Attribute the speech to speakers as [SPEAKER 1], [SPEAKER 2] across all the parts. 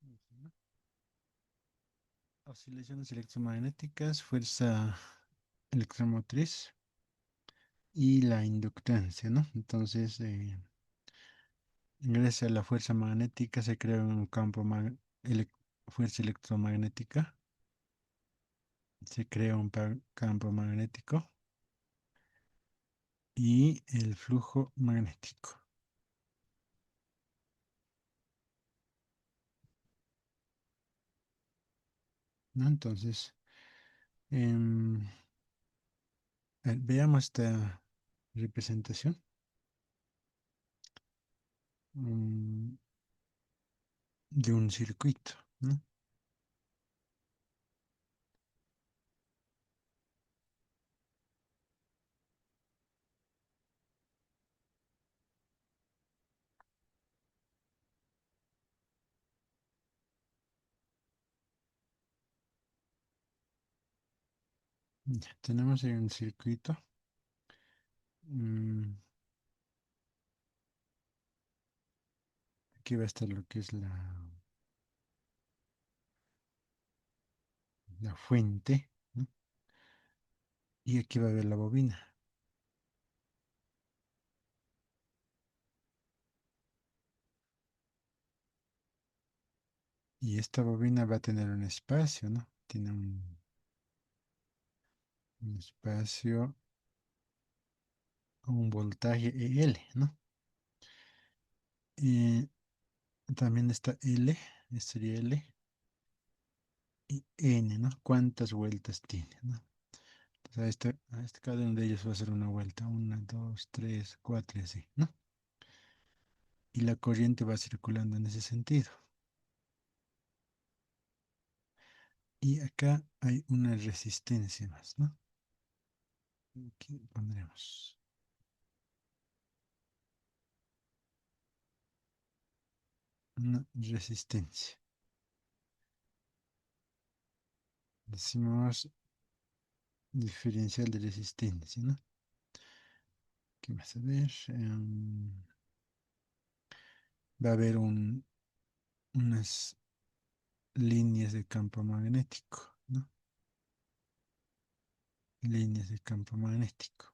[SPEAKER 1] Ujú. Oscilaciones electromagnéticas, fuerza electromotriz y la inductancia, ¿no? Entonces, gracias a la fuerza magnética se crea un fuerza electromagnética, se crea un campo magnético y el flujo magnético, ¿no? Entonces, em, veamos esta representación. mm, de un circuito, ¿no? Ya tenemos ahí un circuito. mm, Aquí va a estar lo que es la fuente, ¿no? Y aquí va a haber la bobina. Y esta bobina va a tener un espacio, ¿no? Tiene un espacio, un voltaje EL, ¿no? Y también está L, sería L, y N, ¿no? ¿Cuántas vueltas tiene, ¿no? Entonces cada uno de ellos va a ser una vuelta, una, dos, tres, cuatro y así, ¿no? Y la corriente va circulando en ese sentido. Y acá hay una resistencia más, ¿no? Aquí pondremos una resistencia. Decimos diferencial de resistencia, ¿no? ¿Qué más a ver? Va a haber unas líneas de campo magnético, ¿no? Líneas de campo magnético.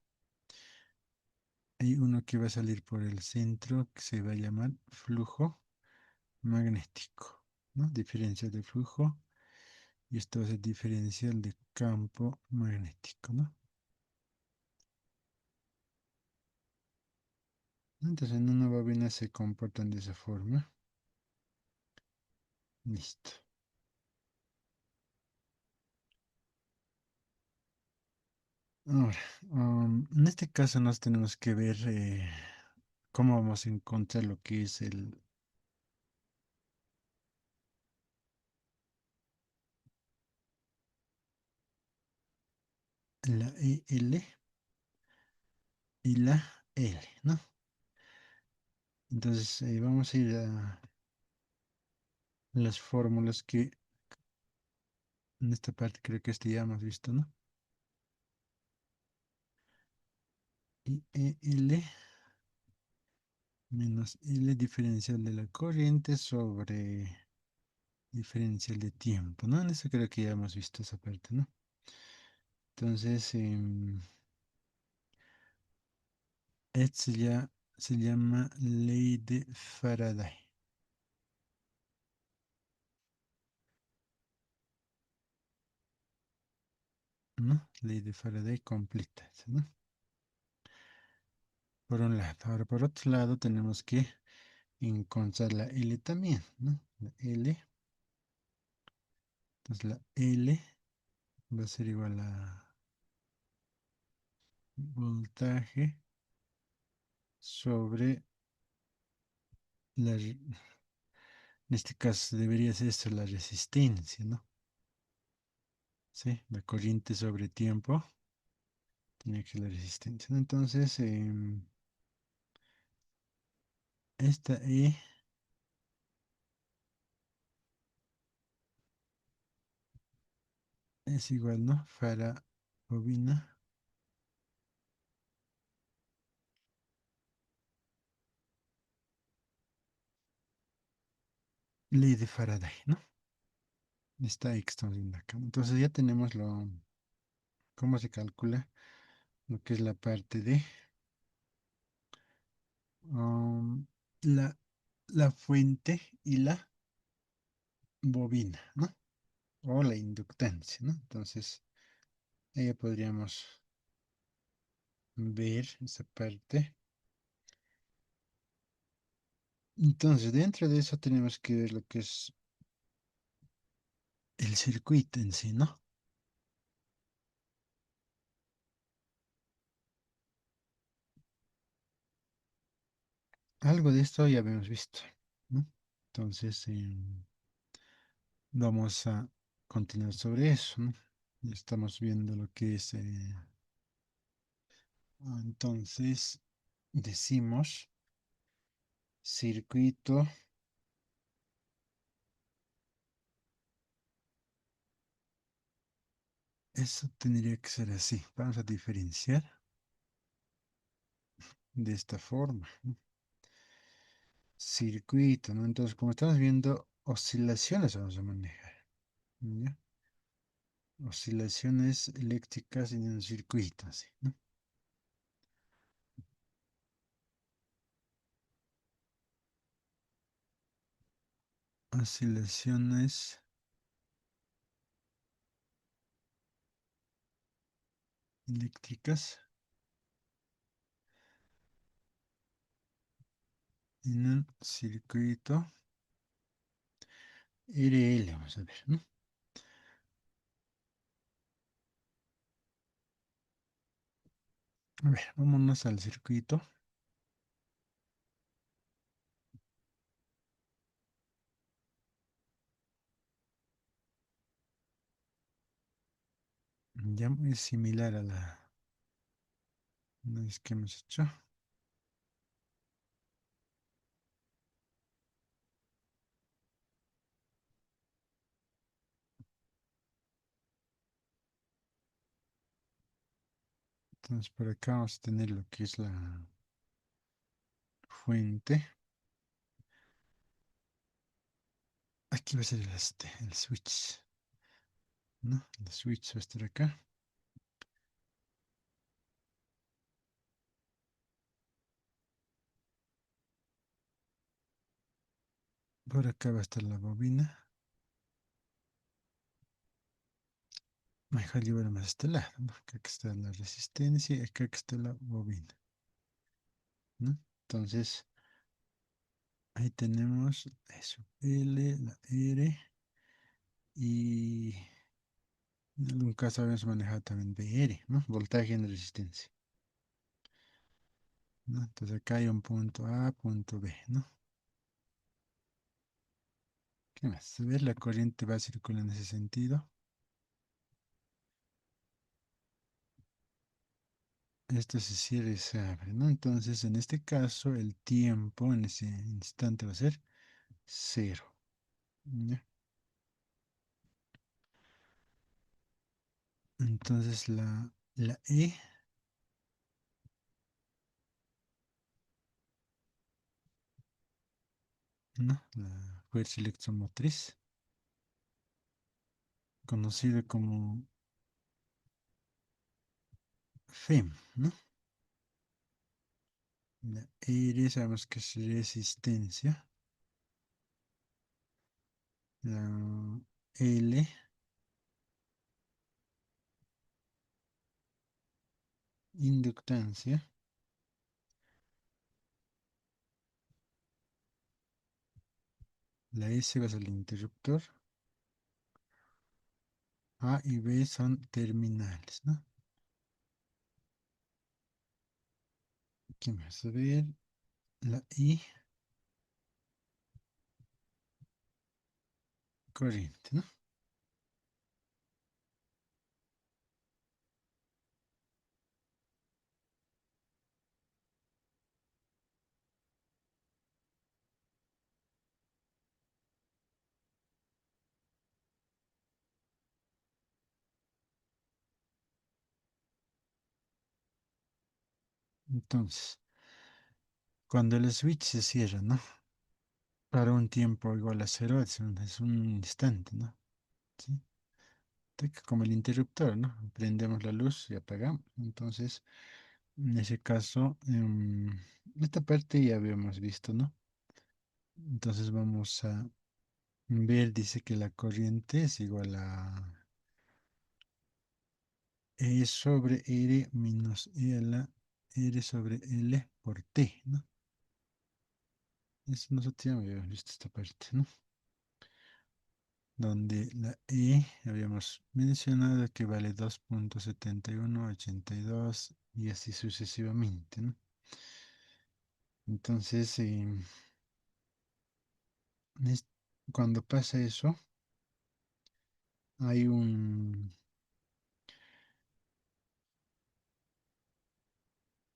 [SPEAKER 1] Hay uno que va a salir por el centro que se va a llamar flujo magnético, ¿no? Diferencial de flujo. Y esto va a ser diferencial de campo magnético, ¿no? Entonces en una bobina se comportan de esa forma. Listo. Ahora, en este caso nos tenemos que ver cómo vamos a encontrar lo que es la EL y la L, ¿no? Entonces vamos a ir a las fórmulas que en esta parte creo que este ya hemos visto, ¿no? Y EL menos L diferencial de la corriente sobre diferencial de tiempo, ¿no? En eso creo que ya hemos visto esa parte, ¿no? Entonces, esto ya se llama ley de Faraday, ¿no? Ley de Faraday completa, ¿no? Por un lado. Ahora, por otro lado, tenemos que encontrar la L también, ¿no? La L. Entonces, la L va a ser igual a voltaje sobre en este caso debería ser esto la resistencia, ¿no? Sí, la corriente sobre tiempo tiene que ser la resistencia, ¿no? Entonces, esta E es igual, ¿no? Para bobina ley de Faraday, ¿no? Está ahí que estamos viendo acá. Entonces ya tenemos cómo se calcula lo que es la parte de um, la, la fuente y la bobina, ¿no? O la inductancia, ¿no? Entonces, ahí podríamos ver esa parte. Entonces, dentro de eso tenemos que ver lo que es el circuito en sí, ¿no? Algo de esto ya habíamos visto, ¿no? Entonces, vamos a continuar sobre eso, ¿no? Ya estamos viendo lo que es, entonces, decimos circuito, eso tendría que ser así. Vamos a diferenciar de esta forma, ¿no? Circuito, ¿no? Entonces, como estamos viendo, oscilaciones vamos a manejar, ¿ya? Oscilaciones eléctricas en un circuito, así, ¿no? Oscilaciones eléctricas en un circuito RL, vamos a ver, ¿no? A ver, vámonos al circuito. Ya muy similar a la vez que hemos hecho. Entonces, por acá vamos a tener lo que es la fuente. Aquí va a ser el switch, ¿no? El switch va a estar acá. Por acá va a estar la bobina. Mejor llevar más a este lado, ¿no? Acá que está la resistencia y acá que está la bobina, ¿no? Entonces, ahí tenemos eso, L, la R y en algún caso habíamos manejado también VR, ¿no? Voltaje en resistencia, ¿no? Entonces acá hay un punto A, punto B, ¿no? ¿Qué más? A ver, la corriente va a circular en ese sentido. Esto se cierra y se abre, ¿no? Entonces, en este caso, el tiempo en ese instante va a ser cero, ¿ya? Entonces, la E, ¿no? La fuerza electromotriz, conocida como FEM, ¿no? La R sabemos que es resistencia. La L, inductancia. La S va a ser el interruptor. A y B son terminales, ¿no? ¿Qué más? A ver, la I, corriente, ¿no? Entonces, cuando el switch se cierra, ¿no? para un tiempo igual a cero es un instante, ¿no? ¿Sí? Como el interruptor, ¿no? Prendemos la luz y apagamos. Entonces, en ese caso, esta parte ya habíamos visto, ¿no? Entonces vamos a ver, dice que la corriente es igual a E sobre R menos R sobre L por T, ¿no? Eso nosotros ya habíamos visto esta parte, ¿no? Donde la E habíamos mencionado que vale 2,7182 y así sucesivamente, ¿no? Entonces, es- cuando pasa eso, hay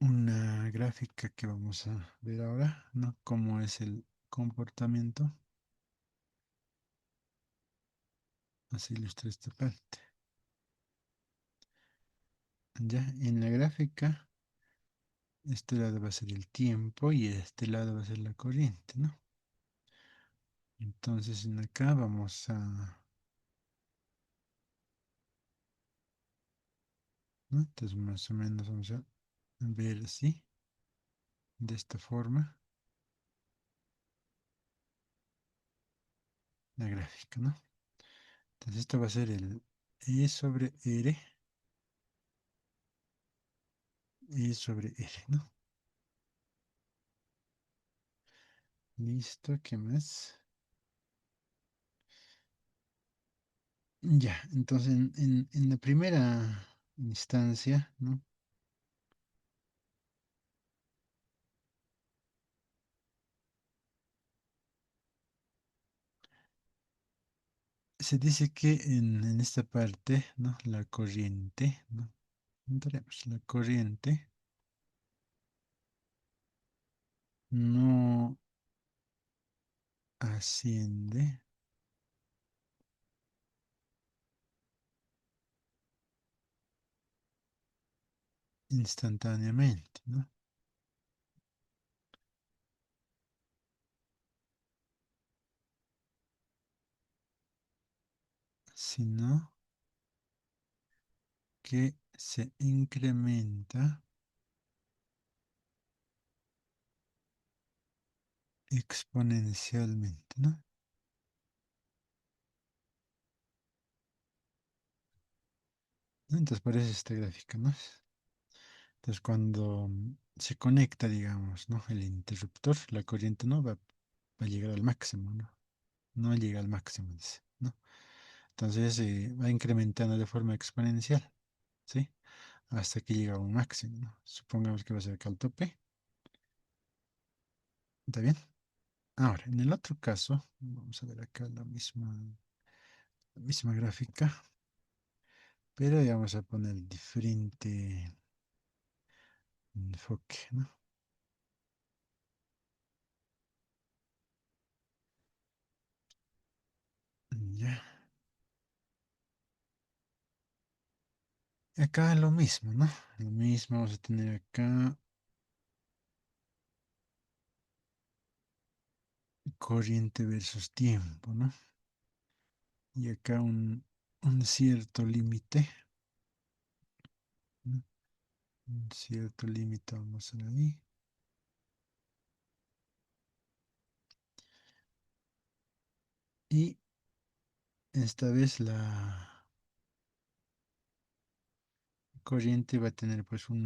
[SPEAKER 1] una gráfica que vamos a ver ahora, ¿no? Cómo es el comportamiento. Así ilustra esta parte. Ya, en la gráfica, este lado va a ser el tiempo y este lado va a ser la corriente, ¿no? Entonces, en acá vamos a, ¿no? Entonces, más o menos vamos a ver así, de esta forma, la gráfica, ¿no? Entonces, esto va a ser el E sobre R, E sobre R, ¿no? Listo, ¿qué más? Ya, entonces en la primera instancia, ¿no? Se dice que en esta parte, ¿no? La corriente, ¿no? Entremos, la corriente no asciende instantáneamente, ¿no? Sino que se incrementa exponencialmente, ¿no? Entonces, por eso esta gráfica, ¿no? Entonces, cuando se conecta, digamos, ¿no? El interruptor, la corriente no va a llegar al máximo, ¿no? No llega al máximo, dice, ¿no? Entonces, va incrementando de forma exponencial, ¿sí? Hasta que llega a un máximo, ¿no? Supongamos que va a ser acá al tope, ¿está bien? Ahora, en el otro caso, vamos a ver acá la misma gráfica, pero ya vamos a poner diferente enfoque, ¿no? Ya. Acá lo mismo, ¿no? Lo mismo vamos a tener acá corriente versus tiempo, ¿no? Y acá un cierto límite, ¿no? Un cierto límite vamos a ver ahí. Y esta vez la corriente va a tener pues un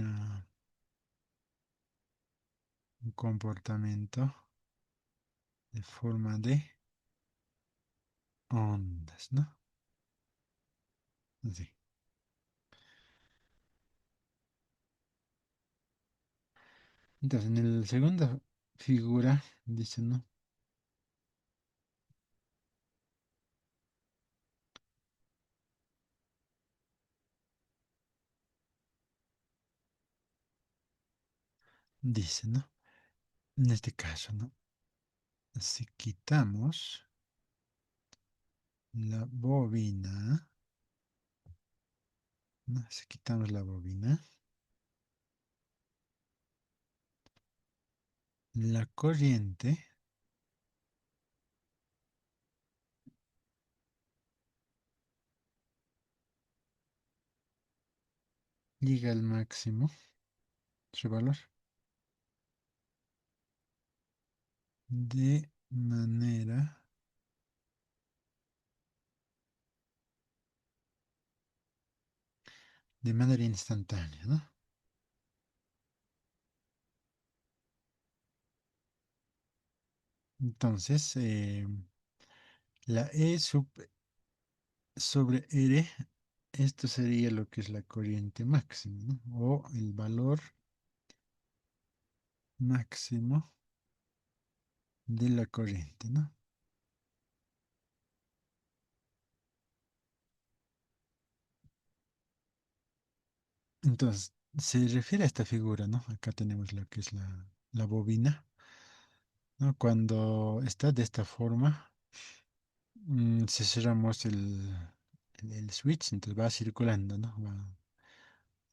[SPEAKER 1] comportamiento de forma de ondas, ¿no? Así. Entonces, en la segunda figura, dice, ¿no? Dice, ¿no? En este caso, ¿no? Si quitamos la bobina, ¿no? Si quitamos la bobina, la corriente llega al máximo, su valor, de manera, de manera instantánea, ¿no? Entonces, la sobre R, esto sería lo que es la corriente máxima, ¿no? O el valor máximo de la corriente, ¿no? Entonces, se refiere a esta figura, ¿no? Acá tenemos lo que es la bobina, ¿no? Cuando está de esta forma, si cerramos el switch, entonces va circulando, ¿no?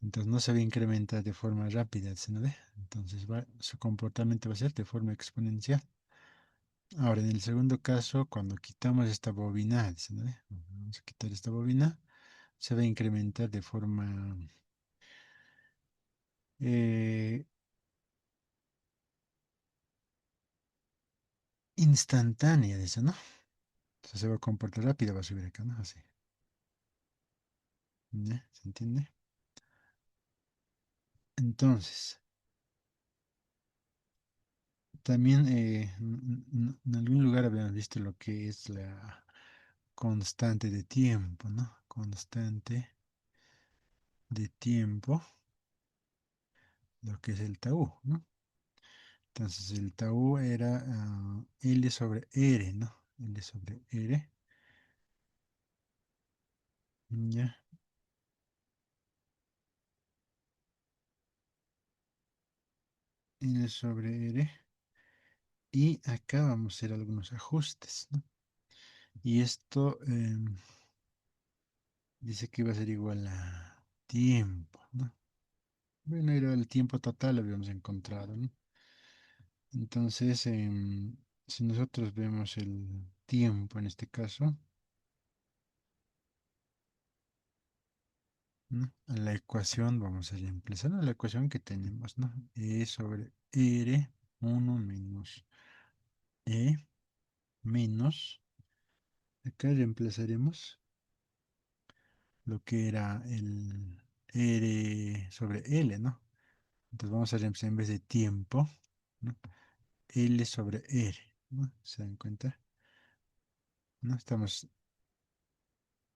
[SPEAKER 1] Entonces no se va a incrementar de forma rápida, ¿se no ve? Entonces su comportamiento va a ser de forma exponencial. Ahora, en el segundo caso, cuando quitamos esta bobina, ¿se no ve? Vamos a quitar esta bobina, se va a incrementar de forma eh, instantánea, dice, ¿no? Entonces se va a comportar rápido, va a subir acá, ¿no? Así. ¿Ya? ¿Se entiende? Entonces, también en algún lugar habíamos visto lo que es la constante de tiempo, ¿no? Constante de tiempo, lo que es el tau, ¿no? Entonces el tau era L sobre R, ¿no? L sobre R, ¿ya? L sobre R. Y acá vamos a hacer algunos ajustes, ¿no? Y esto dice que iba a ser igual a tiempo, ¿no? Bueno, era el tiempo total, lo habíamos encontrado, ¿no? Entonces, si nosotros vemos el tiempo en este caso, ¿no? A la ecuación vamos a reemplazar a la ecuación que tenemos, ¿no? E sobre R, 1 menos E menos, acá reemplazaremos lo que era el R sobre L, ¿no? Entonces vamos a reemplazar en vez de tiempo, ¿no? L sobre R, ¿no? ¿Se dan cuenta? ¿No? Estamos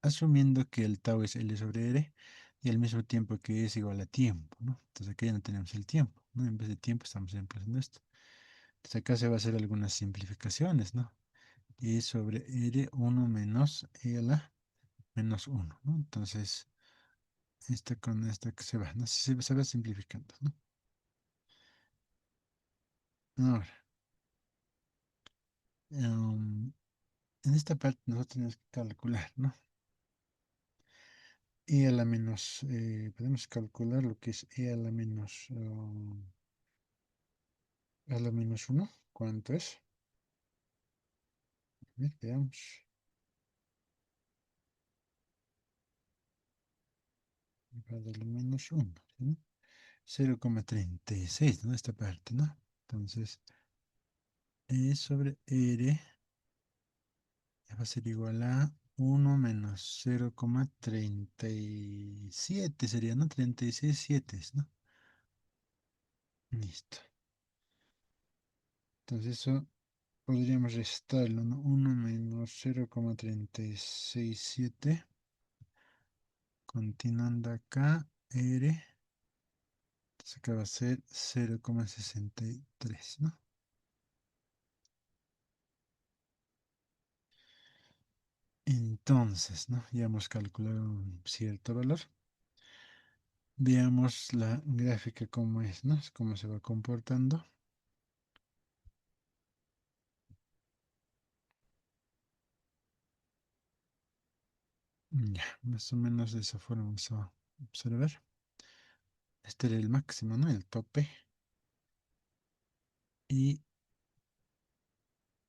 [SPEAKER 1] asumiendo que el tau es L sobre R y al mismo tiempo que es igual a tiempo, ¿no? Entonces acá ya no tenemos el tiempo, ¿no? En vez de tiempo estamos reemplazando esto. Entonces acá se va a hacer algunas simplificaciones, ¿no? E sobre R, 1 menos E a la menos 1, ¿no? Entonces, esta con esta que se va, ¿no? Se va simplificando, ¿no? Ahora, en esta parte nosotros tenemos que calcular, ¿no? E a la menos, podemos calcular lo que es E a la menos, a la menos 1. ¿Cuánto es? A ver, veamos. Para la menos 1, ¿sí? 0,36, ¿no? Esta parte, ¿no? Entonces, E sobre R ya va a ser igual a 1 menos 0,37 sería, ¿no? 36,7, ¿no? Listo. Entonces eso podríamos restarlo, ¿no? 1 menos 0,367. Continuando acá, R. Entonces acá va a ser 0,63, ¿no? Entonces, ¿no? Ya hemos calculado un cierto valor. Veamos la gráfica cómo es, ¿no? Cómo se va comportando. Ya, más o menos de esa forma vamos a observar. Este era el máximo, ¿no? El tope. Y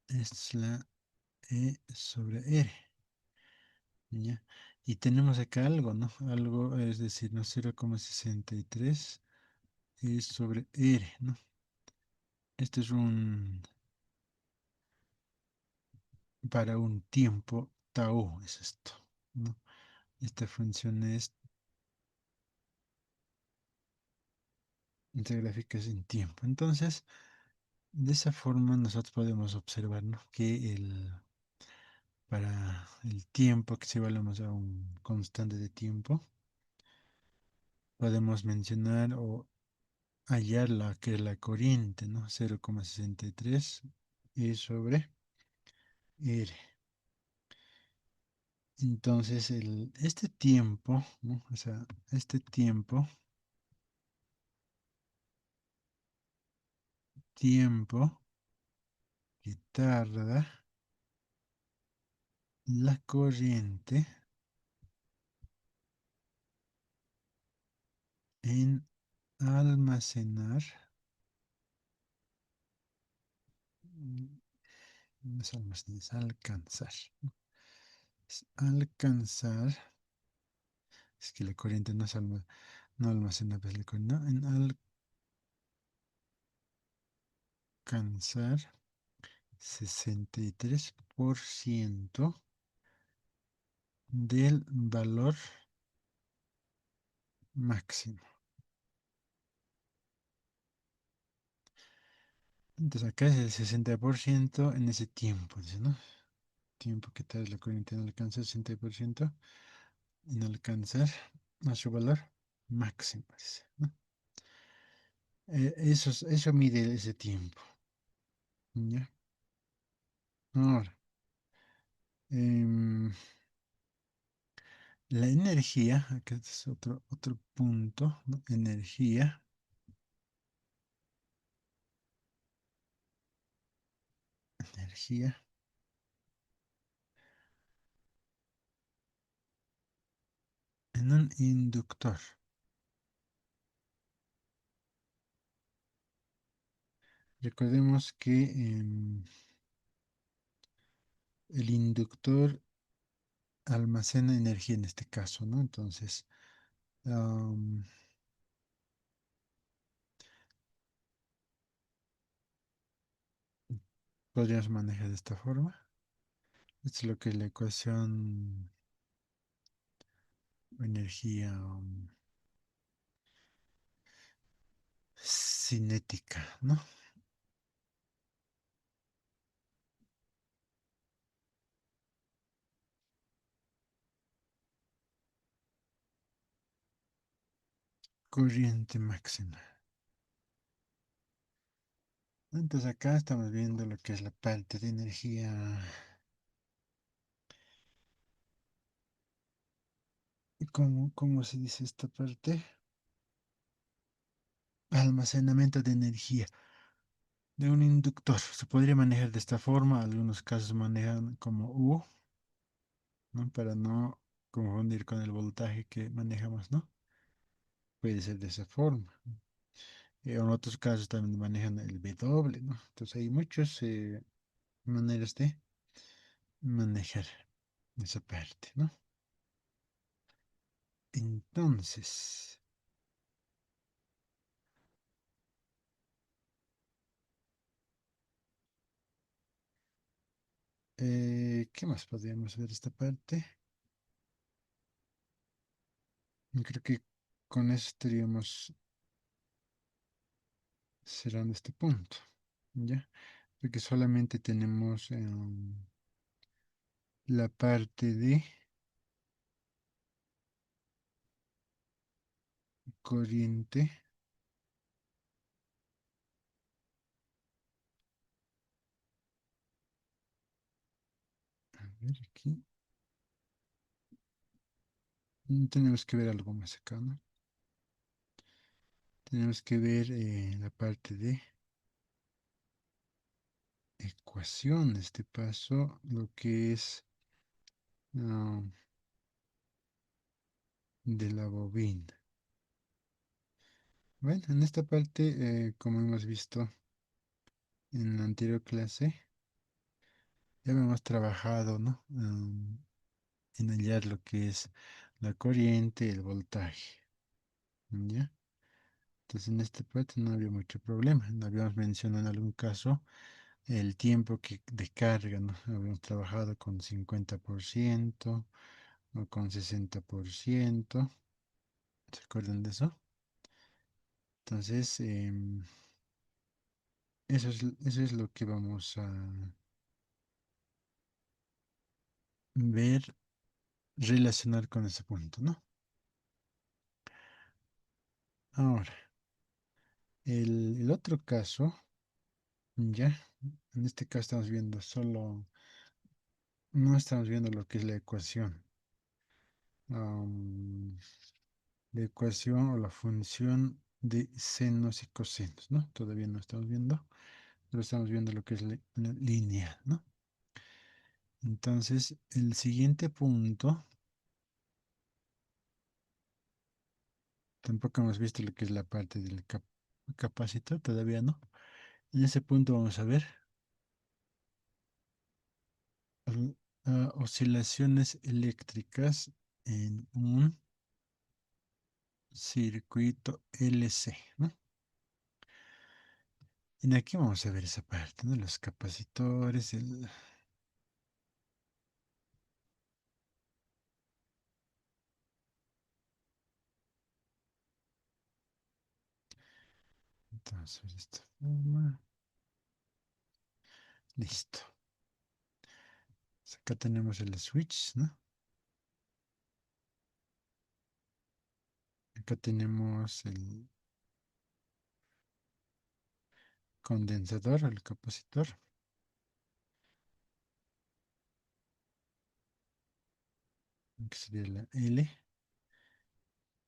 [SPEAKER 1] es la E sobre R. ¿ya? Y tenemos acá algo, ¿no? Algo, es decir, ¿no? 0,63 es sobre R, ¿no? Este es para un tiempo tau, es esto, ¿no? Esta función esta gráfica es en tiempo. Entonces, de esa forma nosotros podemos observar, ¿no? Que para el tiempo que si evaluamos a un constante de tiempo, podemos mencionar o hallar la que es la corriente, ¿no? 0,63 y sobre R. Entonces, este tiempo, ¿no? O sea, este tiempo que tarda la corriente en almacenar, no es almacenar, es alcanzar, ¿no? Es alcanzar, es que la corriente no es no almacena, pues la corriente, no, en alcanzar 63% del valor máximo. Entonces acá es el 60% en ese tiempo, dice, ¿no? Tiempo que tal la corriente en alcanzar 60% en alcanzar a su valor máximo, dice, ¿no? Eso mide ese tiempo, ¿ya? Ahora, em, la energía, acá es otro punto, ¿no? Energía en un inductor. Recordemos que el inductor almacena energía en este caso, ¿no? Entonces, am, podríamos manejar de esta forma. Esto es lo que es la ecuación o energía cinética, ¿no? Corriente máxima. Entonces acá estamos viendo lo que es la parte de energía. ¿Cómo se dice esta parte? Almacenamiento de energía de un inductor. Se podría manejar de esta forma. Algunos casos manejan como U, ¿no? Para no confundir con el voltaje que manejamos, ¿no? Puede ser de esa forma. En otros casos también manejan el W, ¿no? Entonces hay muchas maneras de manejar esa parte, ¿no? Entonces, ¿qué más podríamos ver esta parte? Yo creo que con eso estaríamos cerrando este punto, ¿ya? Porque solamente tenemos la parte de corriente. A ver aquí. Tenemos que ver algo más acá, ¿no? Tenemos que ver la parte de ecuación, este paso, lo que es ah, de la bobina. Bueno, en esta parte, como hemos visto en la anterior clase, ya hemos trabajado, ¿no? en hallar lo que es la corriente, el voltaje. ¿Ya? Entonces en esta parte no había mucho problema. No habíamos mencionado en algún caso el tiempo de carga, ¿no? Habíamos trabajado con 50% o con 60%. ¿Se acuerdan de eso? Entonces, eso es lo que vamos a ver, relacionar con ese punto, ¿no? Ahora, el otro caso, ya, en este caso estamos viendo solo, no estamos viendo lo que es la ecuación. am, la ecuación o la función de senos y cosenos, ¿no? Todavía no estamos viendo, pero estamos viendo lo que es la línea, ¿no? Entonces, el siguiente punto, tampoco hemos visto lo que es la parte del capacitor, todavía no. En ese punto vamos a ver oscilaciones eléctricas en un circuito LC, ¿no? Y aquí vamos a ver esa parte, ¿no? Los capacitores, entonces, de esta forma, listo. Acá tenemos el switch, ¿no? Acá tenemos el condensador, el capacitor, que sería la L.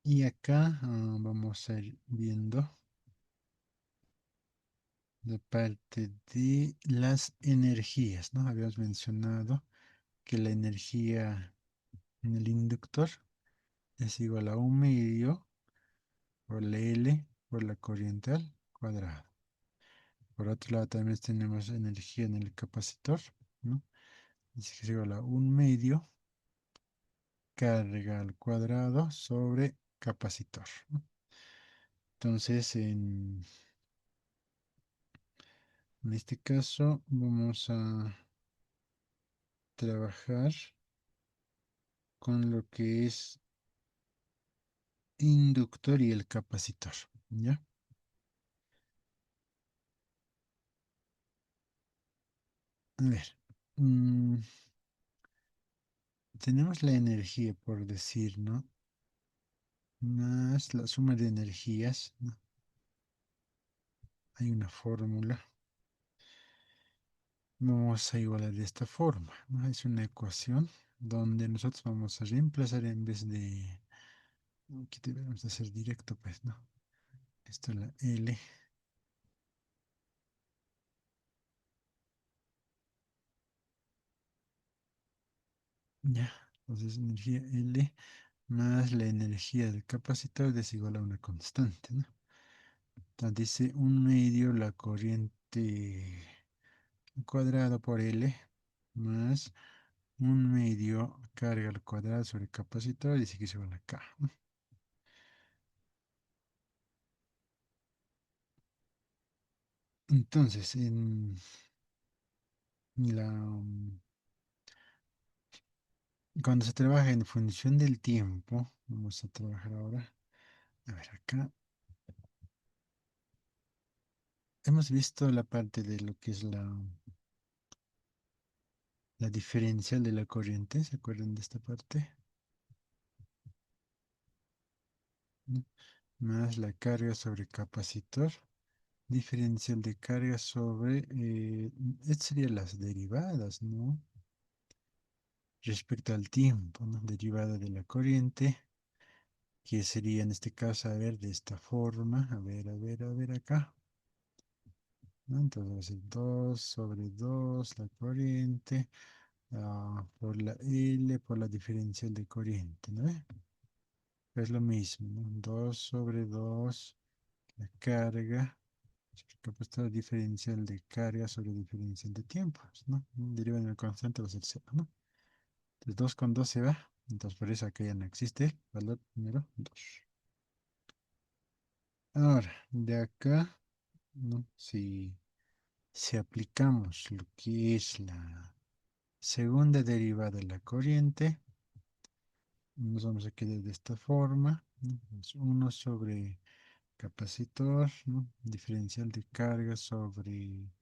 [SPEAKER 1] Y acá vamos a ir viendo la parte de las energías, ¿no? Habíamos mencionado que la energía en el inductor es igual a un medio por la L por la corriente al cuadrado. Por otro lado también tenemos energía en el capacitor, ¿no? Es igual a un medio carga al cuadrado sobre capacitor, ¿no? Entonces, en este caso vamos a trabajar con lo que es inductor y el capacitor, ¿ya? A ver, mm, tenemos la energía, por decir, ¿no? Más la suma de energías, ¿no? Hay una fórmula. Vamos a igualar de esta forma, ¿no? Es una ecuación donde nosotros vamos a reemplazar en vez de... Aquí debemos de hacer directo, pues, ¿no? Esto es la L. Ya, entonces energía L más la energía del capacitor es igual a una constante, ¿no? Entonces dice un medio la corriente cuadrado por L más un medio carga al cuadrado sobre el capacitor, dice que es igual a K, ¿no? Entonces, la, cuando se trabaja en función del tiempo, vamos a trabajar ahora, a ver acá, hemos visto la parte de lo que es la diferencial de la corriente, ¿se acuerdan de esta parte? ¿No? Más la carga sobre capacitor, diferencial de carga sobre, estas serían las derivadas, ¿no? Respecto al tiempo, ¿no? Derivada de la corriente, que sería en este caso, a ver, de esta forma, a ver acá, ¿no? Entonces va a ser 2 sobre 2 la corriente, por la L, por la diferencial de corriente, ¿no? Es lo mismo, ¿no? 2 sobre 2 la carga, capacitor diferencial de carga sobre diferencial de tiempo, ¿no? Deriva en el constante va a ser cero, ¿no? Entonces 2 con 2 se va. Entonces por eso acá ya no existe el valor número 2. Ahora, de acá, ¿no? Si aplicamos lo que es la segunda derivada de la corriente, nos vamos a quedar de esta forma, ¿no? Es 1 sobre capacitor, ¿no? Diferencial de carga sobre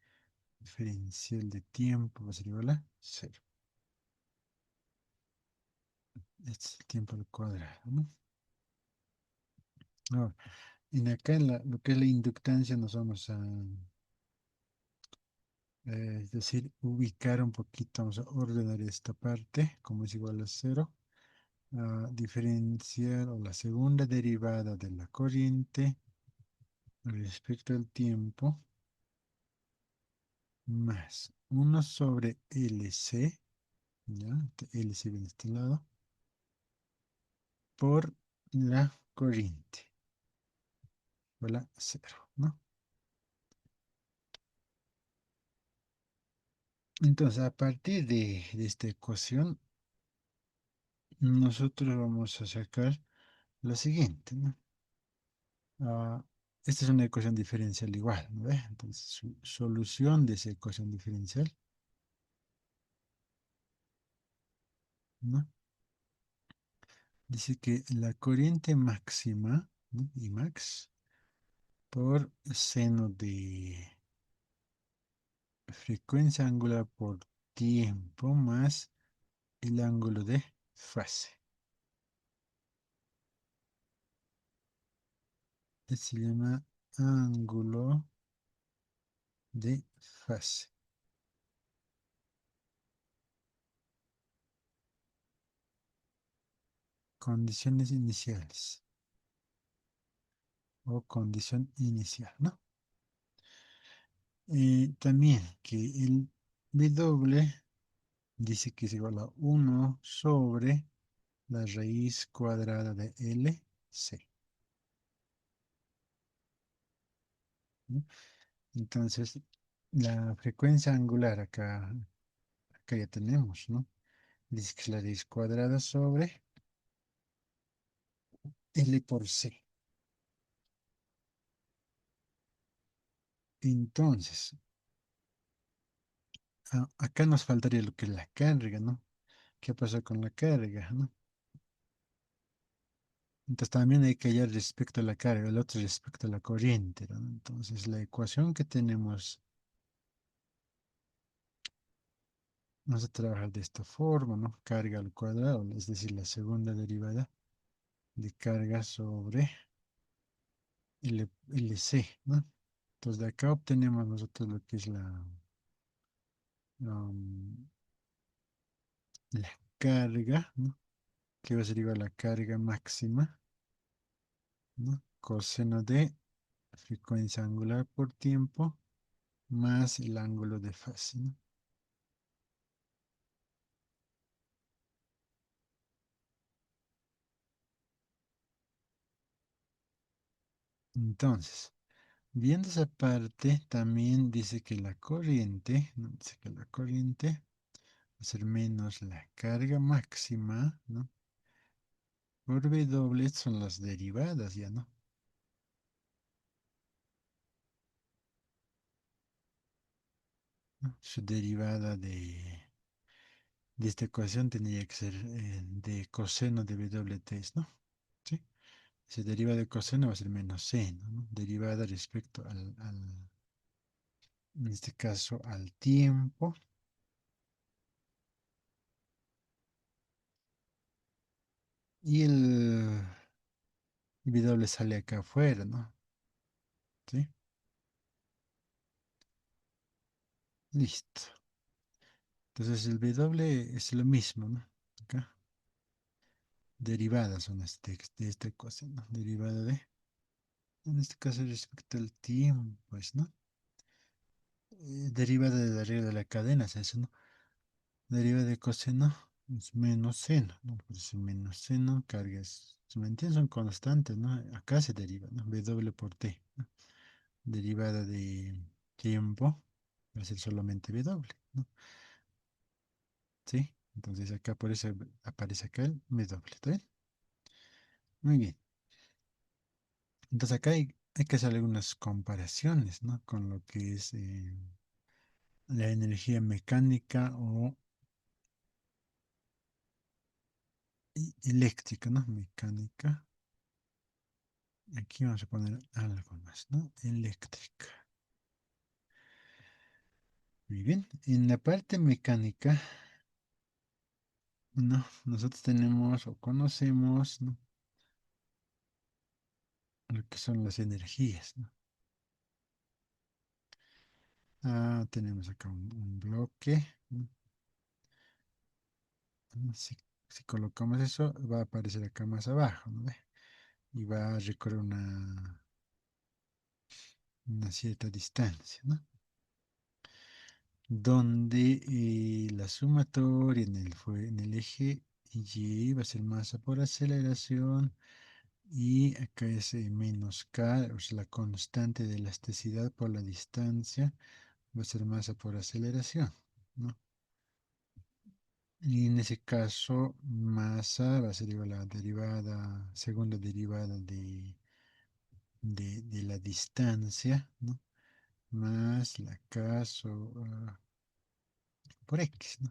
[SPEAKER 1] diferencial de tiempo va a ser igual a 0. Este es el tiempo al cuadrado, ¿no? Ahora, en acá en lo que es la inductancia nos vamos a, es decir, ubicar un poquito, vamos a ordenar esta parte, como es igual a 0, a diferenciar o la segunda derivada de la corriente respecto al tiempo más 1 sobre LC, ¿ya? LC viene de este lado, por la corriente, igual a 0, ¿no? Entonces, a partir de esta ecuación, nosotros vamos a sacar lo siguiente, ¿no? Ah, esta es una ecuación diferencial igual, ¿no ve? Entonces, solución de esa ecuación diferencial, ¿no? Dice que la corriente máxima, ¿no? I max, por seno de frecuencia angular por tiempo más el ángulo de fase. Se llama ángulo de fase. Condiciones iniciales o condición inicial, ¿no? También que el W dice que es igual a 1 sobre la raíz cuadrada de LC, ¿no? Entonces, la frecuencia angular acá ya tenemos, ¿no? Dice que es la raíz cuadrada sobre L por C. Entonces, acá nos faltaría lo que es la carga, ¿no? ¿Qué pasa con la carga, no? Entonces también hay que hallar respecto a la carga, el otro respecto a la corriente, ¿no? Entonces la ecuación que tenemos, vamos a trabajar de esta forma, ¿no? Carga al cuadrado, es decir, la segunda derivada de carga sobre LC, ¿no? Entonces de acá obtenemos nosotros lo que es um, la carga, ¿no? Que va a ser igual a la carga máxima, ¿no? Coseno de frecuencia angular por tiempo más el ángulo de fase, ¿no? Entonces, viendo esa parte, también dice que la corriente, ¿no? Dice que la corriente va a ser menos la carga máxima, ¿no? Por W son las derivadas ya, ¿no? ¿No? Su derivada de esta ecuación tendría que ser de coseno de WT, ¿no? ¿Sí? Si deriva de coseno va a ser menos seno, ¿no? Derivada respecto en este caso, al tiempo. Y el W sale acá afuera, ¿no? ¿Sí? Listo. Entonces el W es lo mismo, ¿no? Acá. Derivadas son de esta ecuación, ¿no? Derivada de, en este caso respecto al tiempo, pues, ¿no? Derivada de la regla de la cadena, es eso, ¿no? Derivada de coseno es menos seno, ¿no? Por eso menos seno, cargas, si me entiendes, son constantes, ¿no? Acá se deriva, ¿no? W por T, ¿no? Derivada de tiempo va a ser solamente W, ¿no? ¿Sí? Entonces acá por eso aparece acá el W, ¿está bien? Muy bien. Entonces acá hay que hacer algunas comparaciones, ¿no? Con lo que es la energía mecánica o eléctrica, ¿no? Mecánica. Aquí vamos a poner algo más, ¿no? Eléctrica. Muy bien. En la parte mecánica, ¿no? Nosotros tenemos o conocemos, ¿no? Lo que son las energías, ¿no? Ah, tenemos acá un bloque, ¿no? Si colocamos eso, va a aparecer acá más abajo, ¿no? ¿Ve? Y va a recorrer una cierta distancia, ¿no? Donde la sumatoria en el eje Y va a ser masa por aceleración y acá es menos K, o sea, la constante de elasticidad por la distancia va a ser masa por aceleración, ¿no? Y en ese caso, masa va a ser igual a la derivada, segunda derivada de la distancia, ¿no? Más la K por X, ¿no?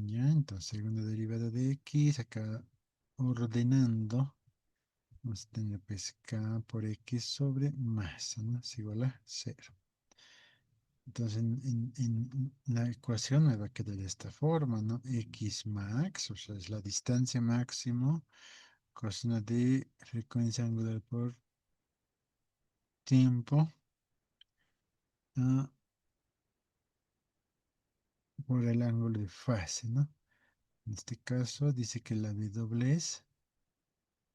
[SPEAKER 1] Ya, entonces segunda derivada de X, acá ordenando, vamos a tener pues K por X sobre masa, ¿no? Es igual a cero. Entonces en la ecuación me va a quedar de esta forma, ¿no? X max, o sea, es la distancia máximo, coseno de frecuencia angular por tiempo, ah, por el ángulo de fase, ¿no? En este caso dice que la W es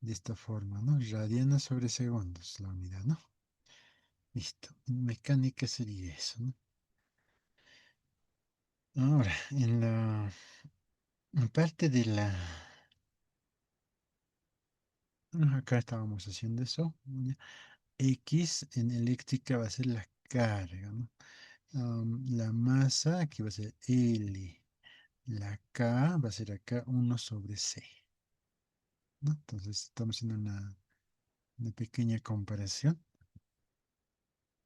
[SPEAKER 1] de esta forma, ¿no? Radianes sobre segundos, la unidad, ¿no? Listo. En mecánica sería eso, ¿no? Ahora, en parte de la... Acá estábamos haciendo eso. ¿Ya? X en eléctrica va a ser la carga, ¿no? La masa, aquí va a ser L. La K va a ser acá 1/C, ¿no? Entonces estamos haciendo una pequeña comparación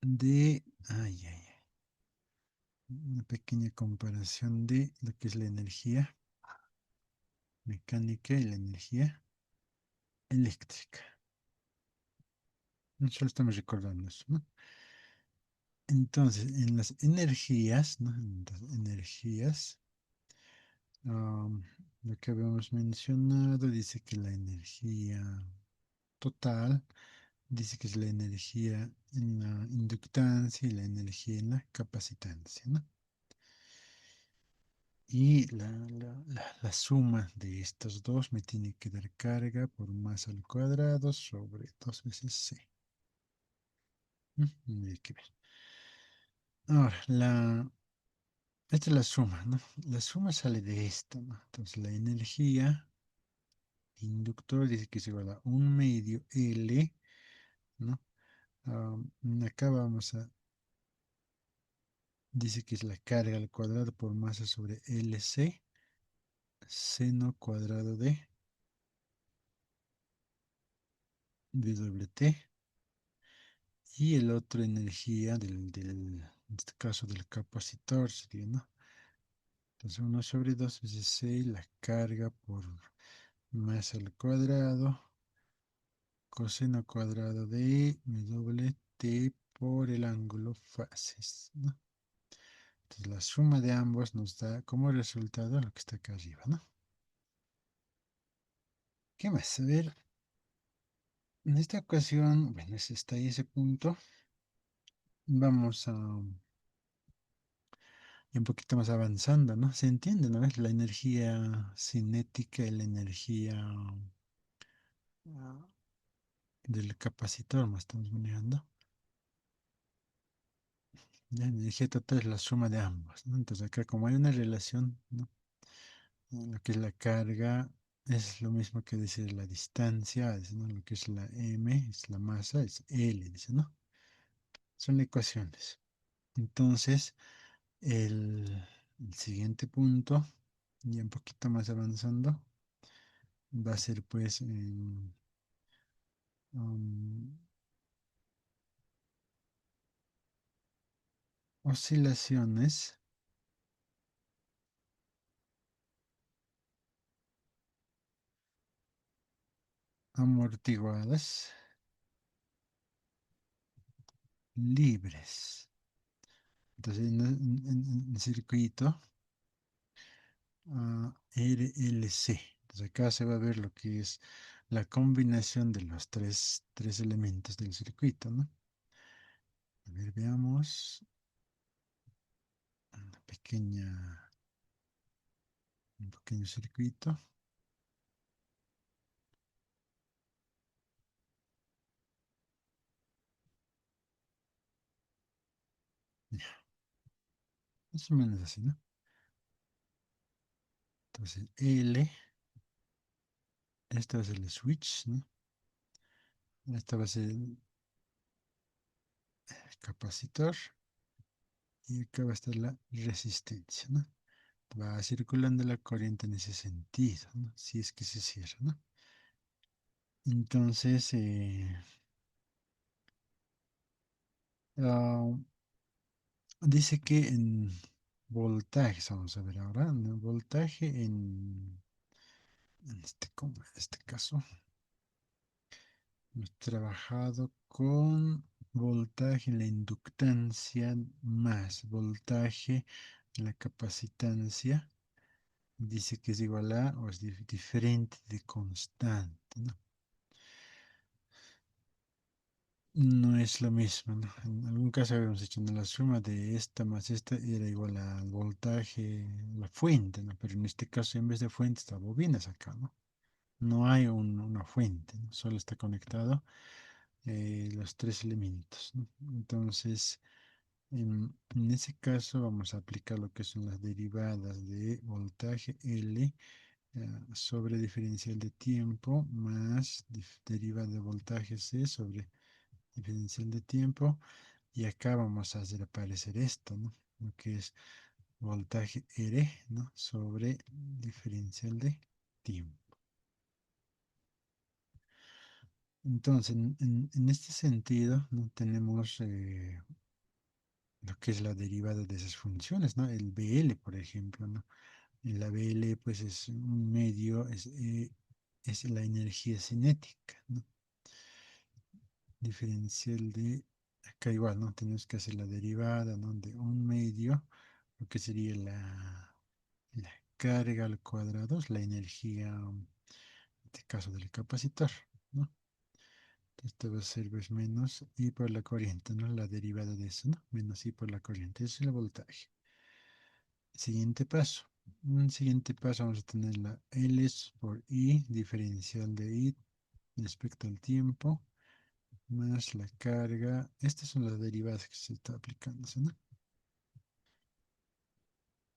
[SPEAKER 1] de... Ay, ay, ay. Una pequeña comparación de lo que es la energía mecánica y la energía eléctrica. Solo estamos recordando eso, ¿no? Entonces, en las energías, ¿no? En las energías, am, lo que habíamos mencionado dice que la energía total, dice que es la energía en la inductancia y la energía en la capacitancia, ¿no? Y la suma de estos dos me tiene que dar carga por masa al cuadrado sobre 2 veces C. Hay que ver. Ahora, esta es la suma, ¿no? La suma sale de esto, ¿no? Entonces la energía inductor dice que es igual a 1/2 L, ¿no? Acá vamos a, dice que es la carga al cuadrado por masa sobre LC, seno cuadrado de WT. Y el otro energía en este caso del capacitor sería, ¿no? Entonces 1/2 veces 6, la carga por masa al cuadrado, coseno cuadrado de WT por el ángulo fases, ¿no? Entonces la suma de ambos nos da como resultado lo que está acá arriba, ¿no? ¿Qué más? A ver, en esta ocasión, bueno, está ahí ese punto. Vamos a y un poquito más avanzando, ¿no? Se entiende, ¿no? Es la energía cinética y la energía ah, del capacitor, más estamos manejando. La energía total es la suma de ambos, ¿no? Entonces acá como hay una relación, ¿no? Lo que es la carga es lo mismo que decir la distancia, ¿no? Lo que es la m, es la masa, es L, dice, ¿no? Son ecuaciones. Entonces, el El siguiente punto, ya un poquito más avanzando, va a ser pues um, oscilaciones amortiguadas libres. Entonces, en el circuito RLC. Entonces, acá se va a ver lo que es la combinación de los tres elementos del circuito, ¿no? A ver, veamos una un pequeño circuito. Ya, más o menos así, ¿no? Entonces, este va a ser el switch, ¿no? Este va a ser el capacitor y acá va a estar la resistencia, ¿no? Va circulando la corriente en ese sentido, ¿no? Si es que se cierra, ¿no? Entonces, ah, dice que en voltajes, vamos a ver ahora, ¿no? Voltaje en este caso, hemos trabajado con voltaje en la inductancia más voltaje en la capacitancia. Dice que es igual a o es diferente de constante, ¿no? No es lo mismo, ¿no? En algún caso habíamos hecho, ¿no? La suma de esta más esta era igual al voltaje, la fuente, ¿no? Pero en este caso, en vez de fuente, está bobinas acá, ¿no? No hay una fuente, ¿no? Solo está conectado los tres elementos, ¿no? Entonces, en ese caso, vamos a aplicar lo que son las derivadas de voltaje L sobre diferencial de tiempo más derivada de voltaje C sobre diferencial de tiempo. Y acá vamos a hacer aparecer esto, ¿no? Lo que es voltaje R, ¿no? Sobre diferencial de tiempo. Entonces, en este sentido, ¿no? Tenemos lo que es la derivada de esas funciones, ¿no? El BL, por ejemplo, ¿no? En la BL, pues es un medio, es la energía cinética, ¿no? Diferencial de, acá igual, ¿no? Tenemos que hacer la derivada, ¿no? De un medio, lo que sería la carga al cuadrado, es la energía, en este caso del capacitor, ¿no? Esto va a ser pues, menos I por la corriente, ¿no? La derivada de eso, ¿no? Menos I por la corriente, eso es el voltaje. Siguiente paso. Un siguiente paso vamos a tener la L por I, diferencial de I respecto al tiempo, más la carga. Estas son las derivadas que se está aplicando, ¿no?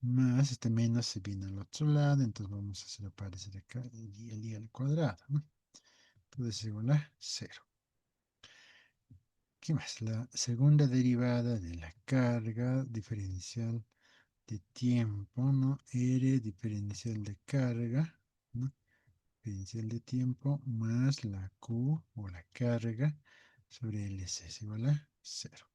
[SPEAKER 1] Más este menos se viene al otro lado, entonces vamos a hacer aparecer acá el I al cuadrado, ¿no? Entonces igual a 0. ¿Qué más? La segunda derivada de la carga diferencial de tiempo, ¿no? R diferencial de carga, ¿no? Diferencial de tiempo más la Q o la carga sobre LC es igual a 0.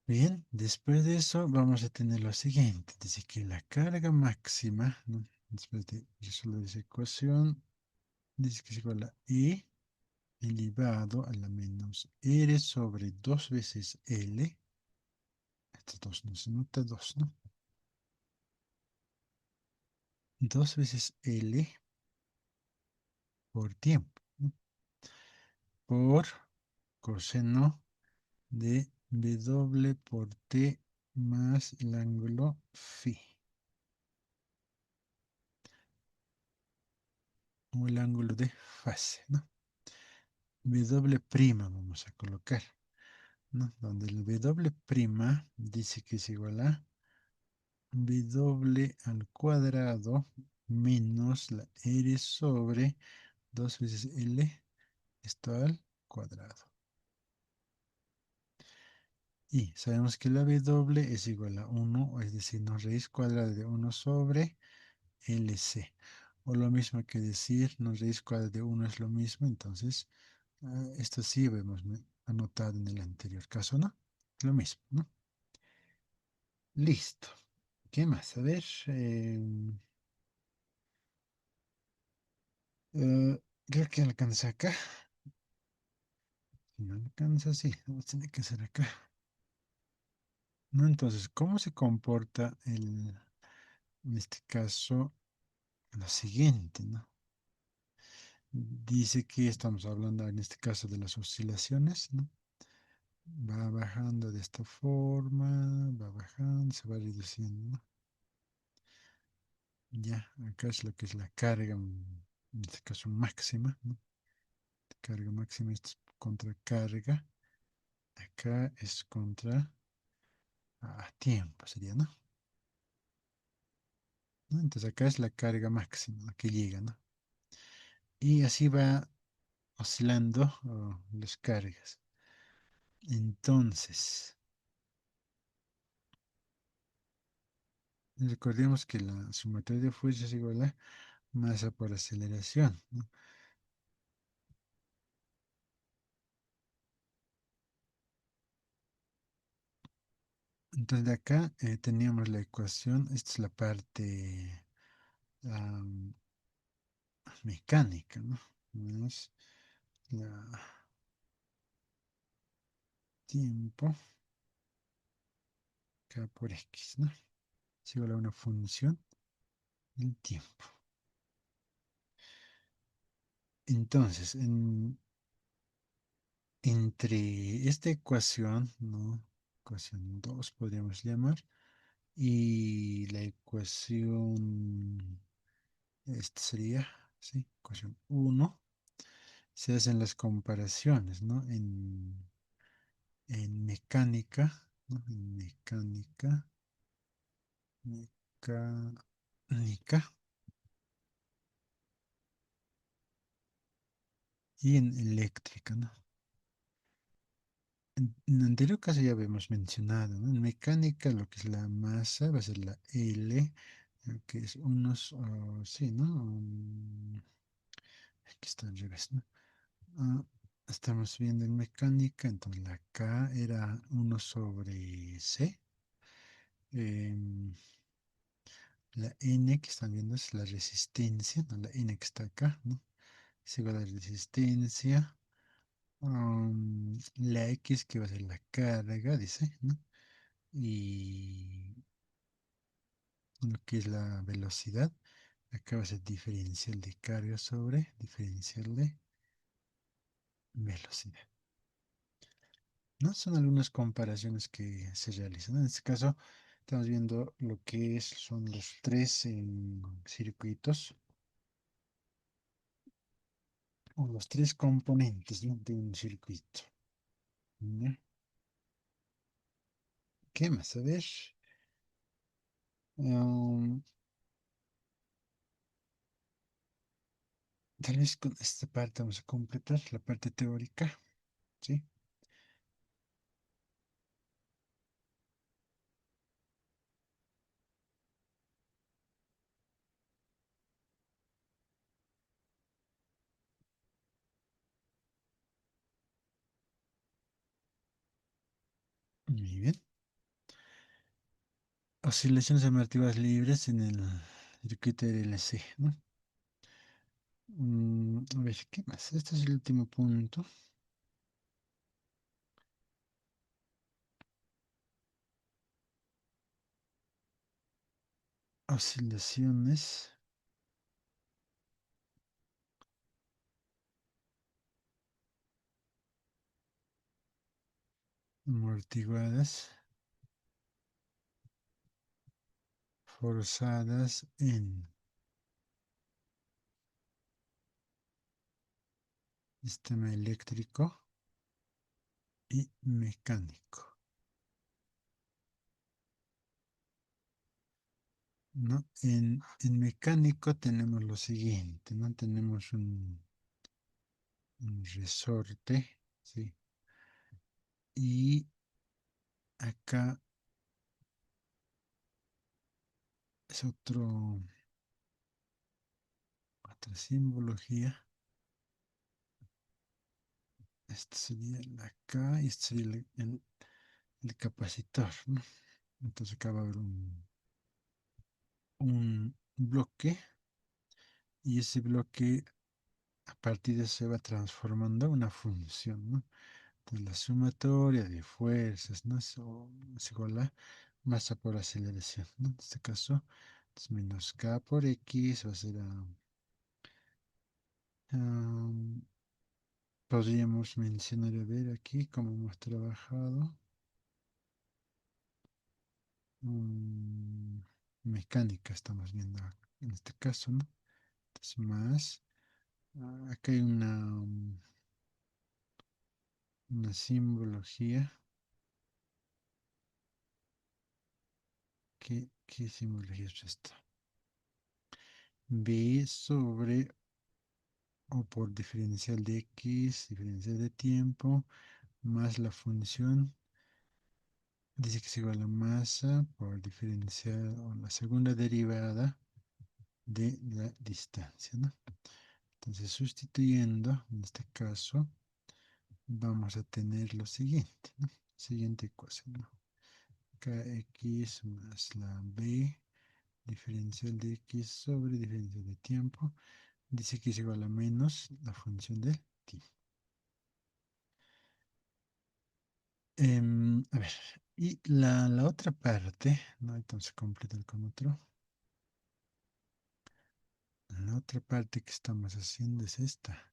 [SPEAKER 1] Bien, después de eso vamos a tener lo siguiente. Dice que la carga máxima, ¿no? Después de resolver esa ecuación, dice que es igual a E elevado a la menos R sobre 2 veces L. Este 2 no se nota 2, ¿no? 2 veces L por tiempo, ¿no? Por coseno de W por T más el ángulo phi, o el ángulo de fase, ¿no? W' vamos a colocar, ¿no? Donde el W' dice que es igual a W al cuadrado menos la R sobre 2 veces L, esto al cuadrado. Y sabemos que la W es igual a 1, es decir, no raíz cuadrada de 1 sobre LC. O lo mismo que decir, no raíz cuadrada de 1 es lo mismo, entonces esto sí habíamos anotado en el anterior caso, ¿no? Lo mismo, ¿no? Listo. ¿Qué más? A ver. Creo que alcanza acá. Si no alcanza, sí. Tiene que ser acá. ¿No? Entonces, ¿cómo se comporta en este caso, lo siguiente, ¿no? Dice que estamos hablando en este caso de las oscilaciones, ¿no? Va bajando de esta forma, va bajando, se va reduciendo, ¿no? Ya, acá es lo que es la carga, en este caso máxima, ¿no? Carga máxima es contra carga, acá es contra tiempo, sería, ¿no? ¿No? Entonces acá es la carga máxima que llega, ¿no? Y así va oscilando las cargas. Entonces, recordemos que la sumatoria de fuerzas es igual a masa por aceleración, ¿no? Entonces de acá teníamos la ecuación, esta es la parte am, mecánica, ¿no? Menos la tiempo k por x, ¿no? Es igual a una función del tiempo. Entonces, entre esta ecuación, ¿no? Ecuación 2 podríamos llamar, y la ecuación, esta sería, ¿sí? Ecuación uno, se hacen las comparaciones, ¿no? En mecánica, ¿no? En mecánica y en eléctrica, ¿no? En el anterior caso ya habíamos mencionado, ¿no? En mecánica lo que es la masa va a ser la L, que es unos, sí, ¿no? Aquí está al revés, ¿no? Ah, estamos viendo en mecánica, entonces la K era 1 sobre C. em, la N que están viendo es la resistencia, ¿no? La N que está acá, ¿no? Es igual a la resistencia. La X que va a ser la carga, dice, ¿no? Y lo que es la velocidad. Acá va a ser diferencial de carga sobre diferencial de velocidad. ¿No? Son algunas comparaciones que se realizan. En este caso, estamos viendo lo que son los tres circuitos o los tres componentes, ¿no? De un circuito. ¿Ya? ¿Qué más? A ver. um, Tal vez con esta parte vamos a completar la parte teórica. ¿Sí? Muy bien. Oscilaciones amortiguadas libres en el circuito de LC, ¿no? A ver, ¿qué más? Este es el último punto. Oscilaciones amortiguadas forzadas en sistema eléctrico y mecánico, ¿no? En mecánico tenemos lo siguiente, ¿no? Tenemos un resorte, ¿sí? Y acá es otra simbología. Este sería el acá y este sería el capacitor, ¿no? Entonces acá va a haber un bloque y ese bloque a partir de eso se va transformando en una función, ¿no? Entonces la sumatoria de fuerzas, ¿no? Es igual a masa por aceleración, ¿no? En este caso, entonces menos K por X va a ser a podríamos mencionar, a ver aquí cómo hemos trabajado. mm, Mecánica estamos viendo en este caso, ¿no? Entonces más, acá hay una simbología. ¿Qué simbología es esta? B sobre o por diferencial de X, diferencial de tiempo, más la función. Dice que es igual a masa por diferencial o la segunda derivada de la distancia, ¿no? Entonces, sustituyendo, en este caso, vamos a tener lo siguiente, ¿no? Siguiente ecuación, ¿no? Kx más la b, diferencial de x sobre diferencial de tiempo, dice que es igual a menos la función del tiempo. A ver, y la otra parte, ¿no? Entonces completar con otro. La otra parte que estamos haciendo es esta.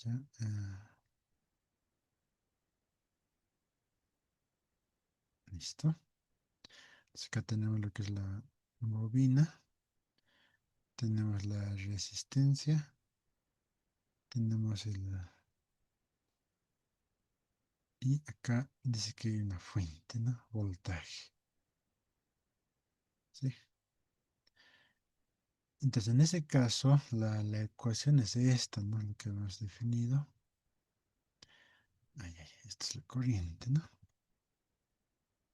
[SPEAKER 1] ¿Ya? Listo. Entonces acá tenemos lo que es la bobina, tenemos la resistencia, tenemos y acá dice que hay una fuente, ¿no? Voltaje. ¿Sí? Entonces, en ese caso, la ecuación es esta, ¿no? Lo que hemos definido. Esta es la corriente, ¿no?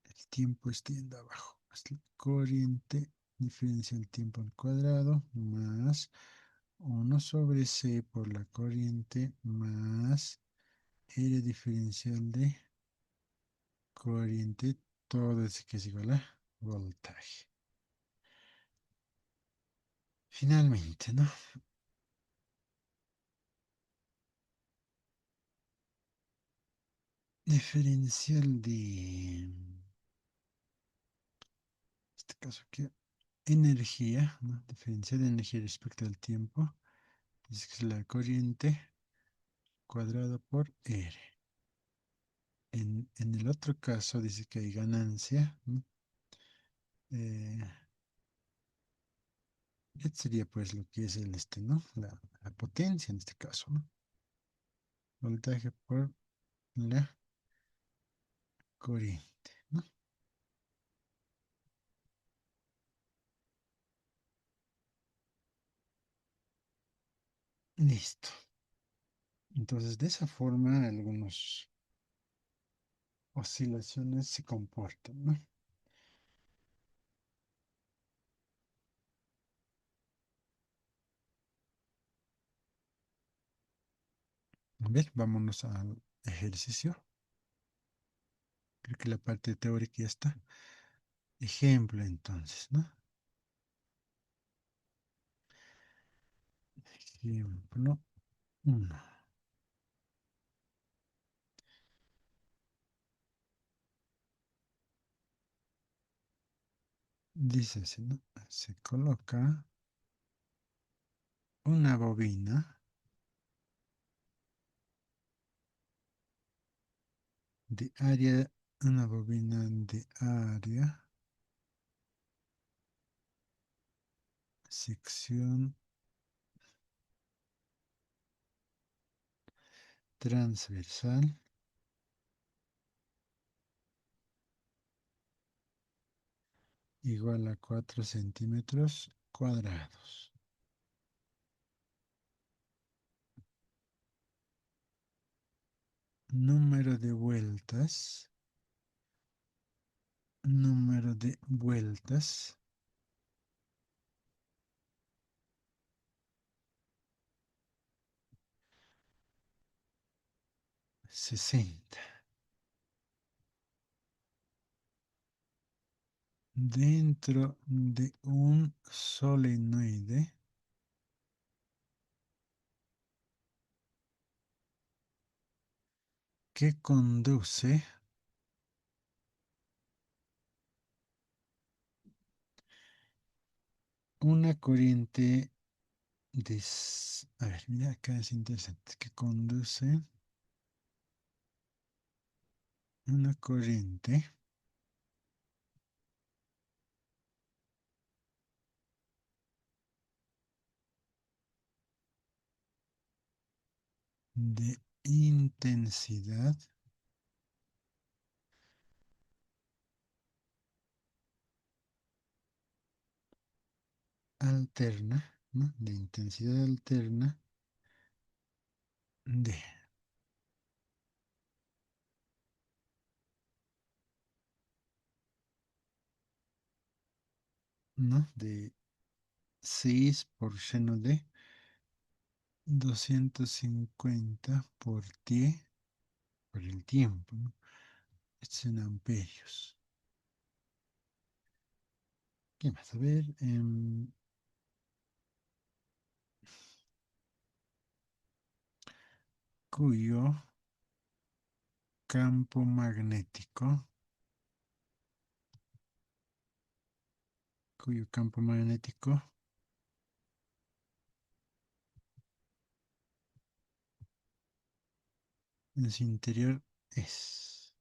[SPEAKER 1] El tiempo está yendo abajo. Es la corriente diferencia el tiempo al cuadrado más 1/c por la corriente más R diferencial de corriente, todo es que es igual a voltaje. Finalmente, ¿no? Diferencial de, en este caso aquí, energía, ¿no? Diferencial de energía respecto al tiempo. Dice que es la corriente cuadrado por R. En el otro caso dice que hay ganancia, ¿no? Eh, Este sería pues lo que es ¿no? La potencia en este caso, ¿no? Voltaje por la corriente, ¿no? Listo. Entonces, de esa forma, algunas oscilaciones se comportan, ¿no? A ver, vámonos al ejercicio. Creo que la parte teórica ya está. Ejemplo, entonces, ¿no? Ejemplo uno. Dice así, ¿no? Se coloca una bobina de área, una bobina de área, sección transversal igual a 4 centímetros cuadrados. número de vueltas, número de vueltas, 60. Dentro de un solenoide que conduce una corriente a ver, mira, acá es interesante, que conduce una corriente de intensidad alterna, ¿no? De intensidad alterna de, ¿no? De 6 por seno de 250 por t por el tiempo, ¿no? Estos en amperios. ¿Qué más? A ver, cuyo campo magnético, cuyo campo magnético en su interior es.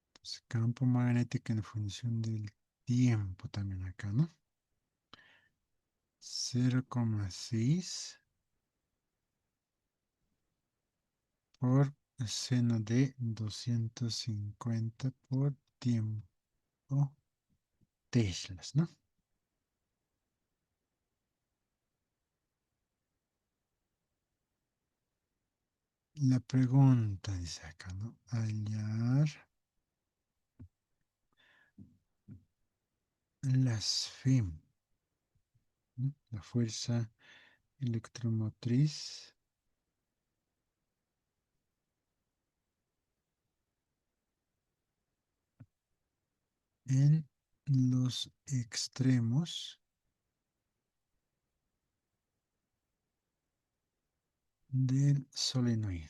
[SPEAKER 1] Entonces, campo magnético en función del tiempo también acá, ¿no? 0,6 por seno de 250 por tiempo teslas, ¿no? La pregunta dice acá, ¿no? Hallar las FIM, ¿no? La fuerza electromotriz en los extremos del solenoide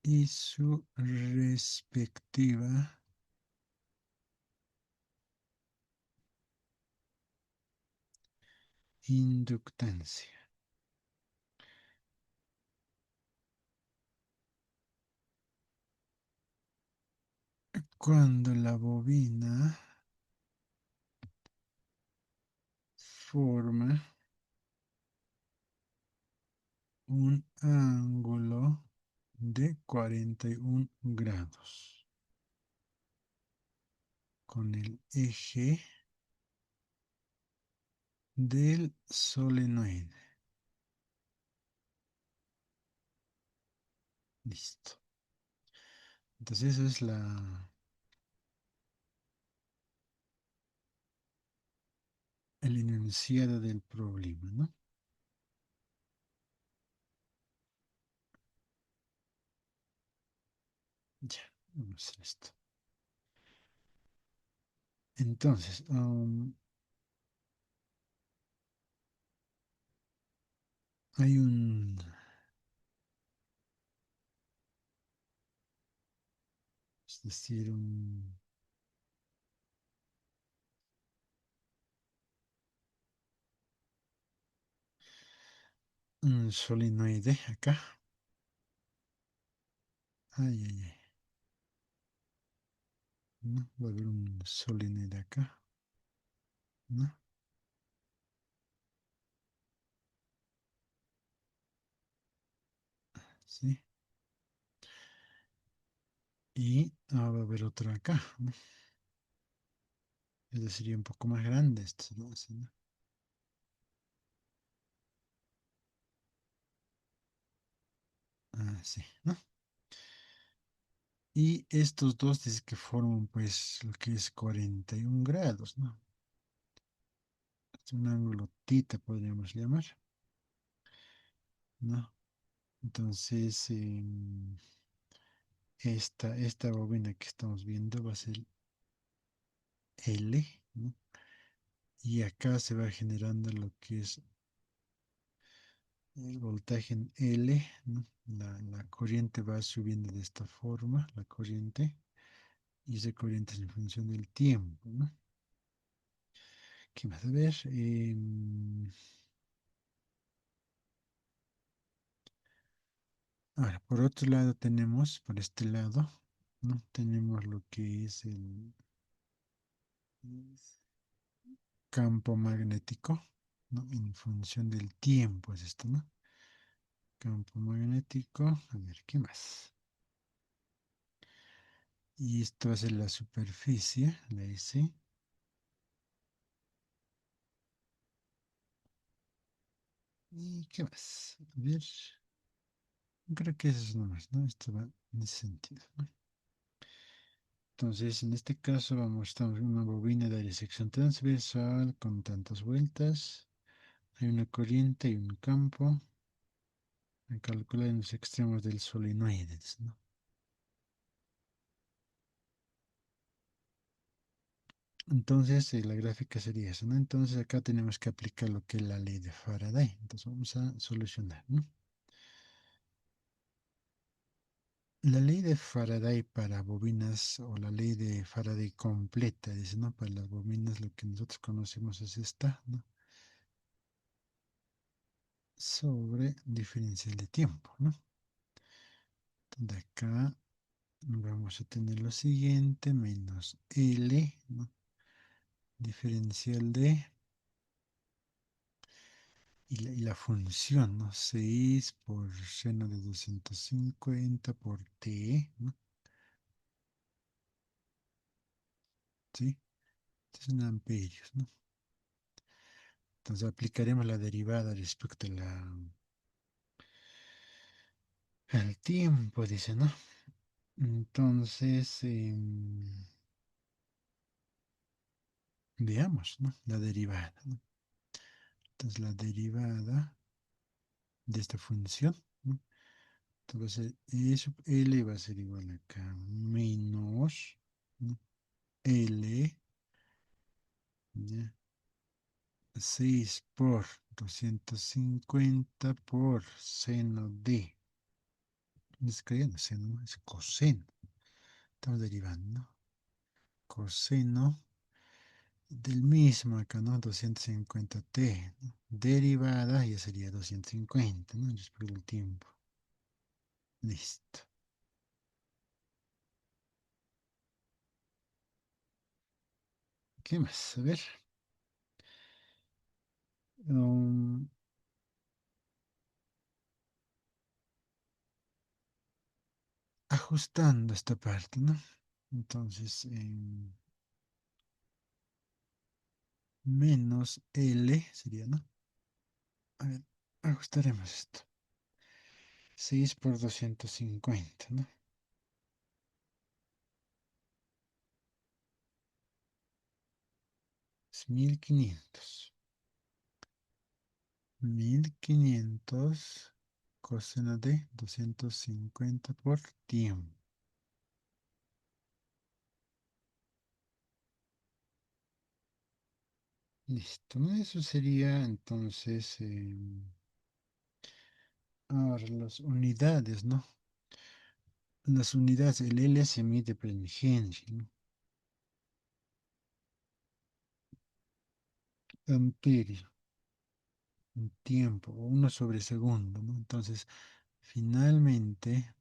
[SPEAKER 1] y su respectiva inductancia. Cuando la bobina forma un ángulo de 41 grados con el eje del solenoide. Listo. Entonces eso es el enunciado del problema, ¿no? Ya, vamos a hacer esto. Entonces, hay es decir, un solenoide acá. Ay, ay, ay. ¿No? Va a haber un solenoide acá, ¿no? Sí. Y va a haber otro acá, ¿no? Este sería un poco más grande, este, ¿no? Así, ¿no? así, ¿no? Y estos dos dice que forman pues lo que es 41 grados, ¿no? Es un ángulo tita, podríamos llamar, ¿no? Entonces, esta bobina que estamos viendo va a ser L, ¿no? Y acá se va generando lo que es el voltaje en L, ¿no? La corriente va subiendo de esta forma, la corriente, y esa corriente es en función del tiempo, ¿no? ¿Qué más? A ver, ahora, por otro lado tenemos, por este lado, ¿no? Tenemos lo que es el campo magnético, ¿no? En función del tiempo es esto, ¿no? Campo magnético, a ver, ¿qué más? Y esto va a ser la superficie, la S. ¿Y qué más? A ver, creo que eso es nomás, ¿no? Esto va en ese sentido, ¿no? Entonces, en este caso vamos, estamos en una bobina de sección transversal con tantas vueltas. Hay una corriente y un campo. A calcular en los extremos del solenoide, ¿no? Entonces, la gráfica sería eso, ¿no? Entonces, acá tenemos que aplicar lo que es la ley de Faraday. Entonces, vamos a solucionar, ¿no? La ley de Faraday para bobinas o la ley de Faraday completa, dice, ¿no? Para las bobinas lo que nosotros conocemos es esta, ¿no? Sobre diferencial de tiempo, ¿no? De acá vamos a tener lo siguiente, menos L, ¿no? Diferencial de, y la función, ¿no? 6 por seno de 250 por T, ¿no? ¿Sí? Estos son amperios, ¿no? Entonces aplicaremos la derivada respecto al tiempo, dice, ¿no? Entonces, veamos, ¿no? La derivada, ¿no? Entonces la derivada de esta función, ¿no? Entonces E sub L va a ser igual acá, menos, ¿no? L, ¿ya? 6 por 250 por seno de, no es escribiendo seno, ¿no? Es coseno, estamos derivando, ¿no? Coseno del mismo acá, ¿no? 250t, ¿no? Derivada ya sería 250, ¿no? Respecto al tiempo. Listo. ¿Qué más? A ver. Um, ajustando esta parte, ¿no? Entonces, menos L sería, ¿no? A ver, ajustaremos esto. 6 por 250, ¿no? Es 1500. 1500 coseno de 250 por tiempo. Listo, ¿no? Eso sería entonces, ahora las unidades, ¿no? Las unidades, el L se mide por el Henry, ¿no? Amperio, en tiempo, o 1/segundo, ¿no? Entonces, finalmente,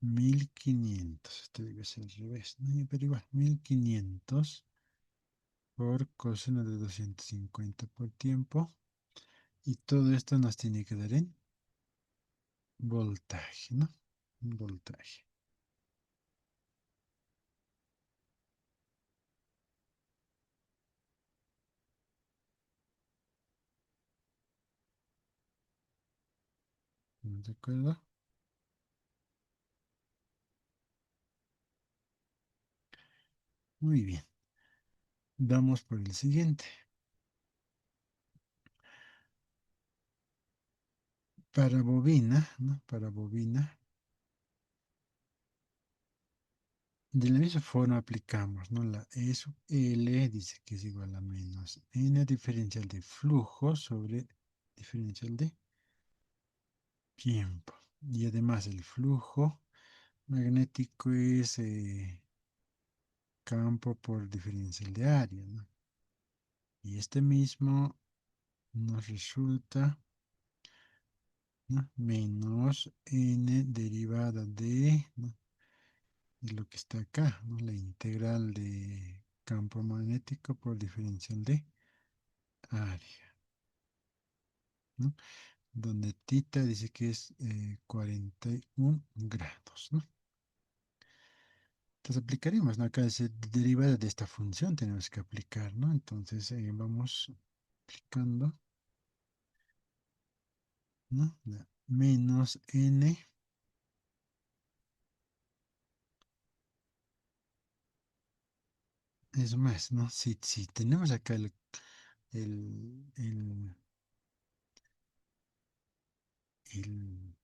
[SPEAKER 1] 1500, esto debe ser al revés, ¿no? Pero igual, 1500 por coseno de 250 por tiempo, y todo esto nos tiene que dar en voltaje, ¿no? Voltaje. ¿De acuerdo? Muy bien. Vamos por el siguiente. Para bobina, ¿no? Para bobina. De la misma forma aplicamos, ¿no? La E sub L dice que es igual a menos N diferencial de flujo sobre diferencial de tiempo. Y además el flujo magnético es campo por diferencial de área, ¿no? Y este mismo nos resulta, ¿no? Menos N derivada ¿no? de lo que está acá, ¿no? La integral de campo magnético por diferencial de área, ¿no? Donde tita dice que es 41 grados, ¿no? Entonces aplicaríamos, ¿no? Acá es derivada de esta función, tenemos que aplicar, ¿no? Entonces vamos aplicando, ¿no? Menos n es más, ¿no? Si tenemos acá el, el, el,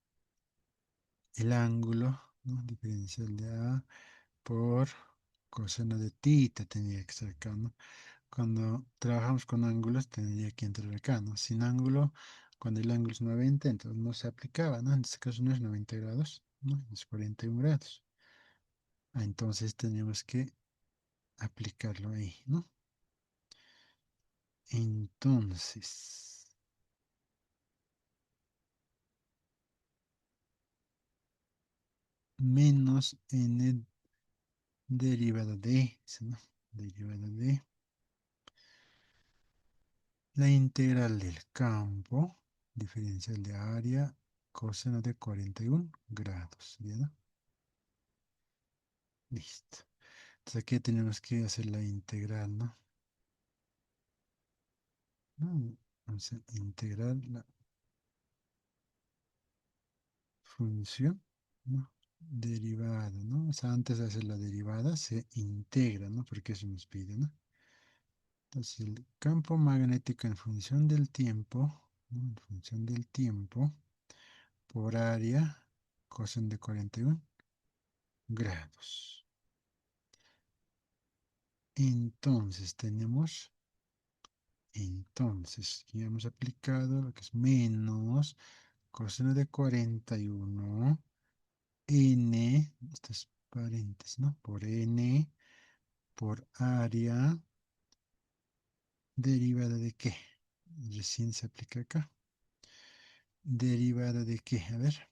[SPEAKER 1] el ángulo, ¿no? Diferencial de A por coseno de tita tendría que ser acá, ¿no? Cuando trabajamos con ángulos tendría que entrar acá, ¿no? Sin ángulo, cuando el ángulo es 90, entonces no se aplicaba, ¿no? En este caso no es 90 grados, ¿no? Es 41 grados. Entonces tenemos que aplicarlo ahí, ¿no? Entonces, menos n derivada de, ¿no? Derivada de la integral del campo diferencial de área coseno de 41 grados, ¿bien? Listo. Entonces aquí tenemos que hacer la integral, ¿no? Vamos a integrar la función, ¿no? Derivada, ¿no? O sea, antes de hacer la derivada se integra, ¿no? Porque eso nos pide, ¿no? Entonces el campo magnético en función del tiempo, ¿no? En función del tiempo, por área, coseno de 41 grados. Entonces tenemos, entonces, ya hemos aplicado lo que es menos coseno de 41 n, esto es paréntesis, ¿no? Por n, por área, derivada de qué. Recién se aplica acá. Derivada de qué, a ver,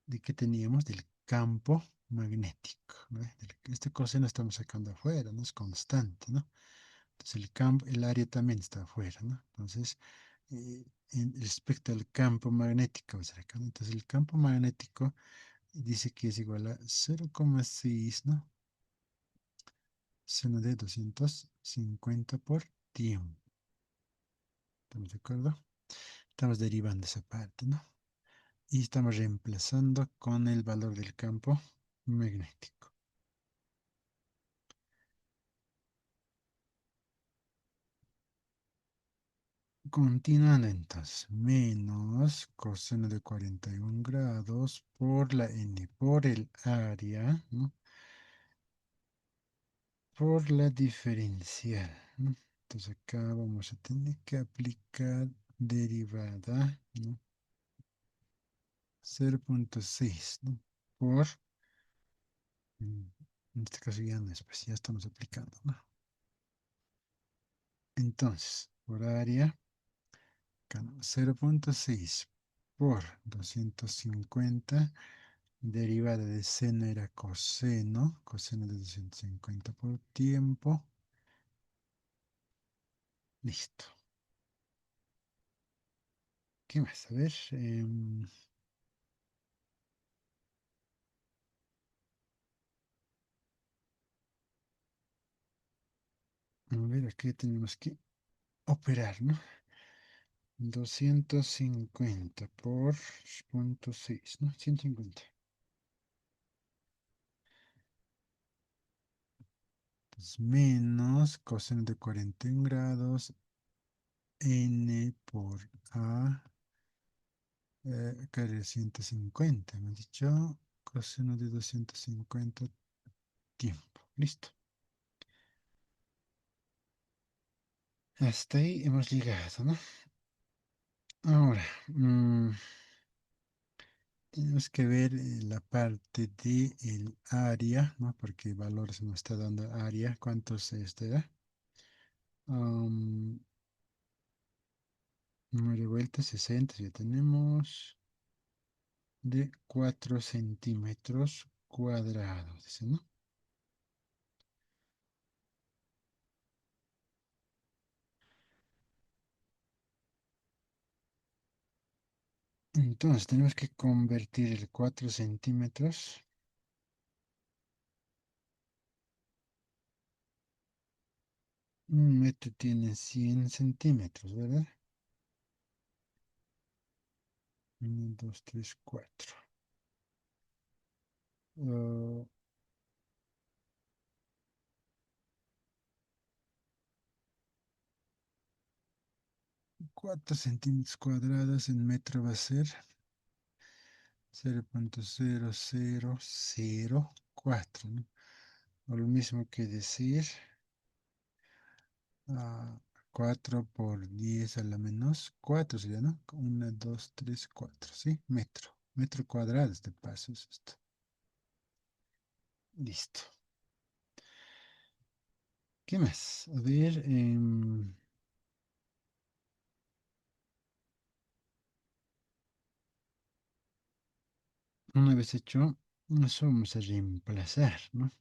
[SPEAKER 1] de qué teníamos del campo magnético, ¿no? Este coseno estamos sacando afuera, no es constante, ¿no? Entonces el campo, el área también está afuera, ¿no? Entonces, respecto al campo magnético, vamos a ver acá, ¿no? Entonces el campo magnético dice que es igual a 0,6, ¿no? Seno de 250 por tiempo. ¿Estamos de acuerdo? Estamos derivando esa parte, ¿no? Y estamos reemplazando con el valor del campo magnético. Continuando entonces, menos coseno de 41 grados por la n, por el área, ¿no? Por la diferencial, ¿no? Entonces acá vamos a tener que aplicar derivada, ¿no? 0,6, ¿no? Por, en este caso ya no es, pues ya estamos aplicando, ¿no? Entonces, por área, 0,6 por 250, derivada de seno era coseno, coseno de 250 por tiempo. Listo. ¿Qué más? A ver, aquí tenemos que operar, ¿no? 250 por 0,6, ¿no? 150. Entonces, menos coseno de 41 grados n por a, acá era 150, me han dicho coseno de 250 tiempo. Listo. Hasta ahí hemos llegado, ¿no? Ahora, tenemos que ver la parte de el área, ¿no? Porque valores nos está dando área. ¿Cuántos este da? Am, Número de vueltas 60, ya tenemos de 4 centímetros cuadrados, dice, ¿no? Entonces tenemos que convertir el 4 centímetros. Un metro tiene 100 centímetros, ¿verdad? Uno, 2, 3, 4. 4 centímetros cuadrados en metro va a ser 0,0004, ¿no? O lo mismo que decir 4 por 10 a la menos 4 sería, ¿no? 1, 2, 3, 4, ¿sí? Metro. Metro cuadrado, este paso es esto. Listo. ¿Qué más? A ver, una vez hecho, eso vamos a reemplazar, ¿no?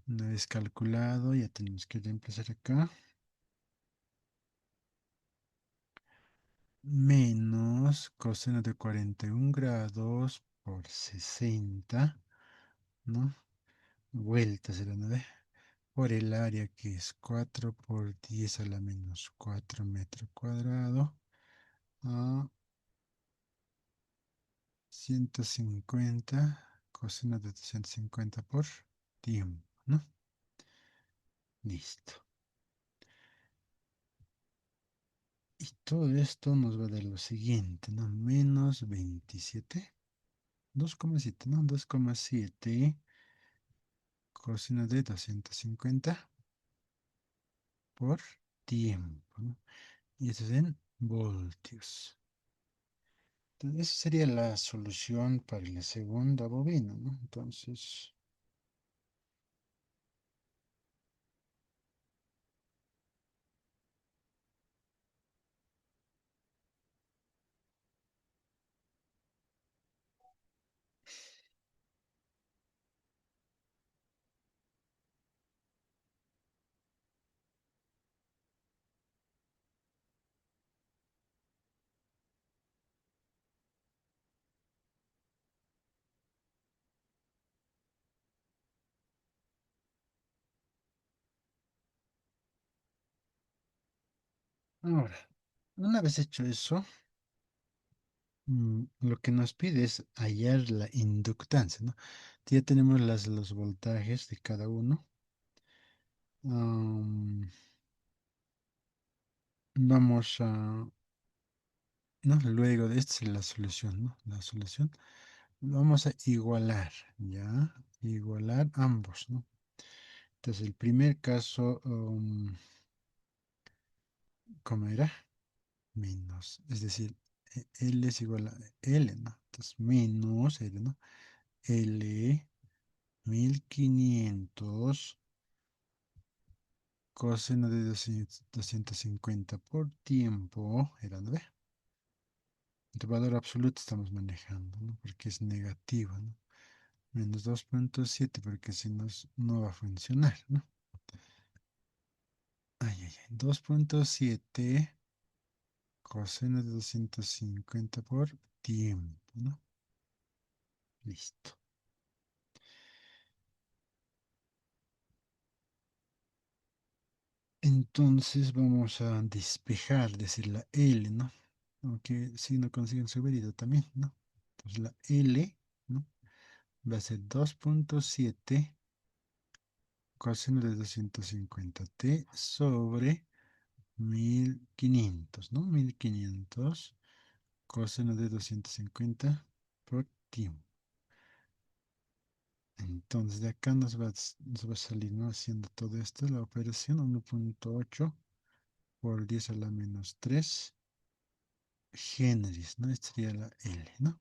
[SPEAKER 1] Una vez calculado, ya tenemos que reemplazar acá. Menos coseno de 41 grados por 60, ¿no? Vuelta será 9 por el área que es 4 por 10 a la menos 4 metros cuadrados a 150 coseno de 150 por tiempo, ¿no? Listo. Y todo esto nos va a dar lo siguiente, ¿no? Menos 27, 2,7, ¿no? 2,7 coseno de 250 por tiempo, ¿no? Y eso es en voltios. Entonces, esa sería la solución para la segunda bobina, ¿no? Entonces, ahora, una vez hecho eso, lo que nos pide es hallar la inductancia, ¿no? Ya tenemos los voltajes de cada uno. Am, Vamos a, ¿no? Luego de esta es la solución, ¿no? La solución. Vamos a igualar, ¿ya? Igualar ambos, ¿no? Entonces, el primer caso, ¿cómo era? Menos, es decir, L es igual a L, ¿no? Entonces, menos L, ¿no? L 1500 coseno de 250 por tiempo, era, ¿no? El valor absoluto estamos manejando, ¿no? Porque es negativo, ¿no? Menos 2,7 porque si no, no va a funcionar, ¿no? Ay, ay, ay. 2,7 coseno de 250 por tiempo, ¿no? Listo. Entonces vamos a despejar, decir la L, ¿no? Aunque si no consiguen su medida también, ¿no? Entonces la L, ¿no? Va a ser 2.7 coseno de 250t sobre 1500, ¿no? 1500 coseno de 250 por tiempo. Entonces de acá nos va a salir, ¿no? Haciendo todo esto, la operación 1.8 por 10 a la menos 3 Génesis, ¿no? Esta sería la L, ¿no?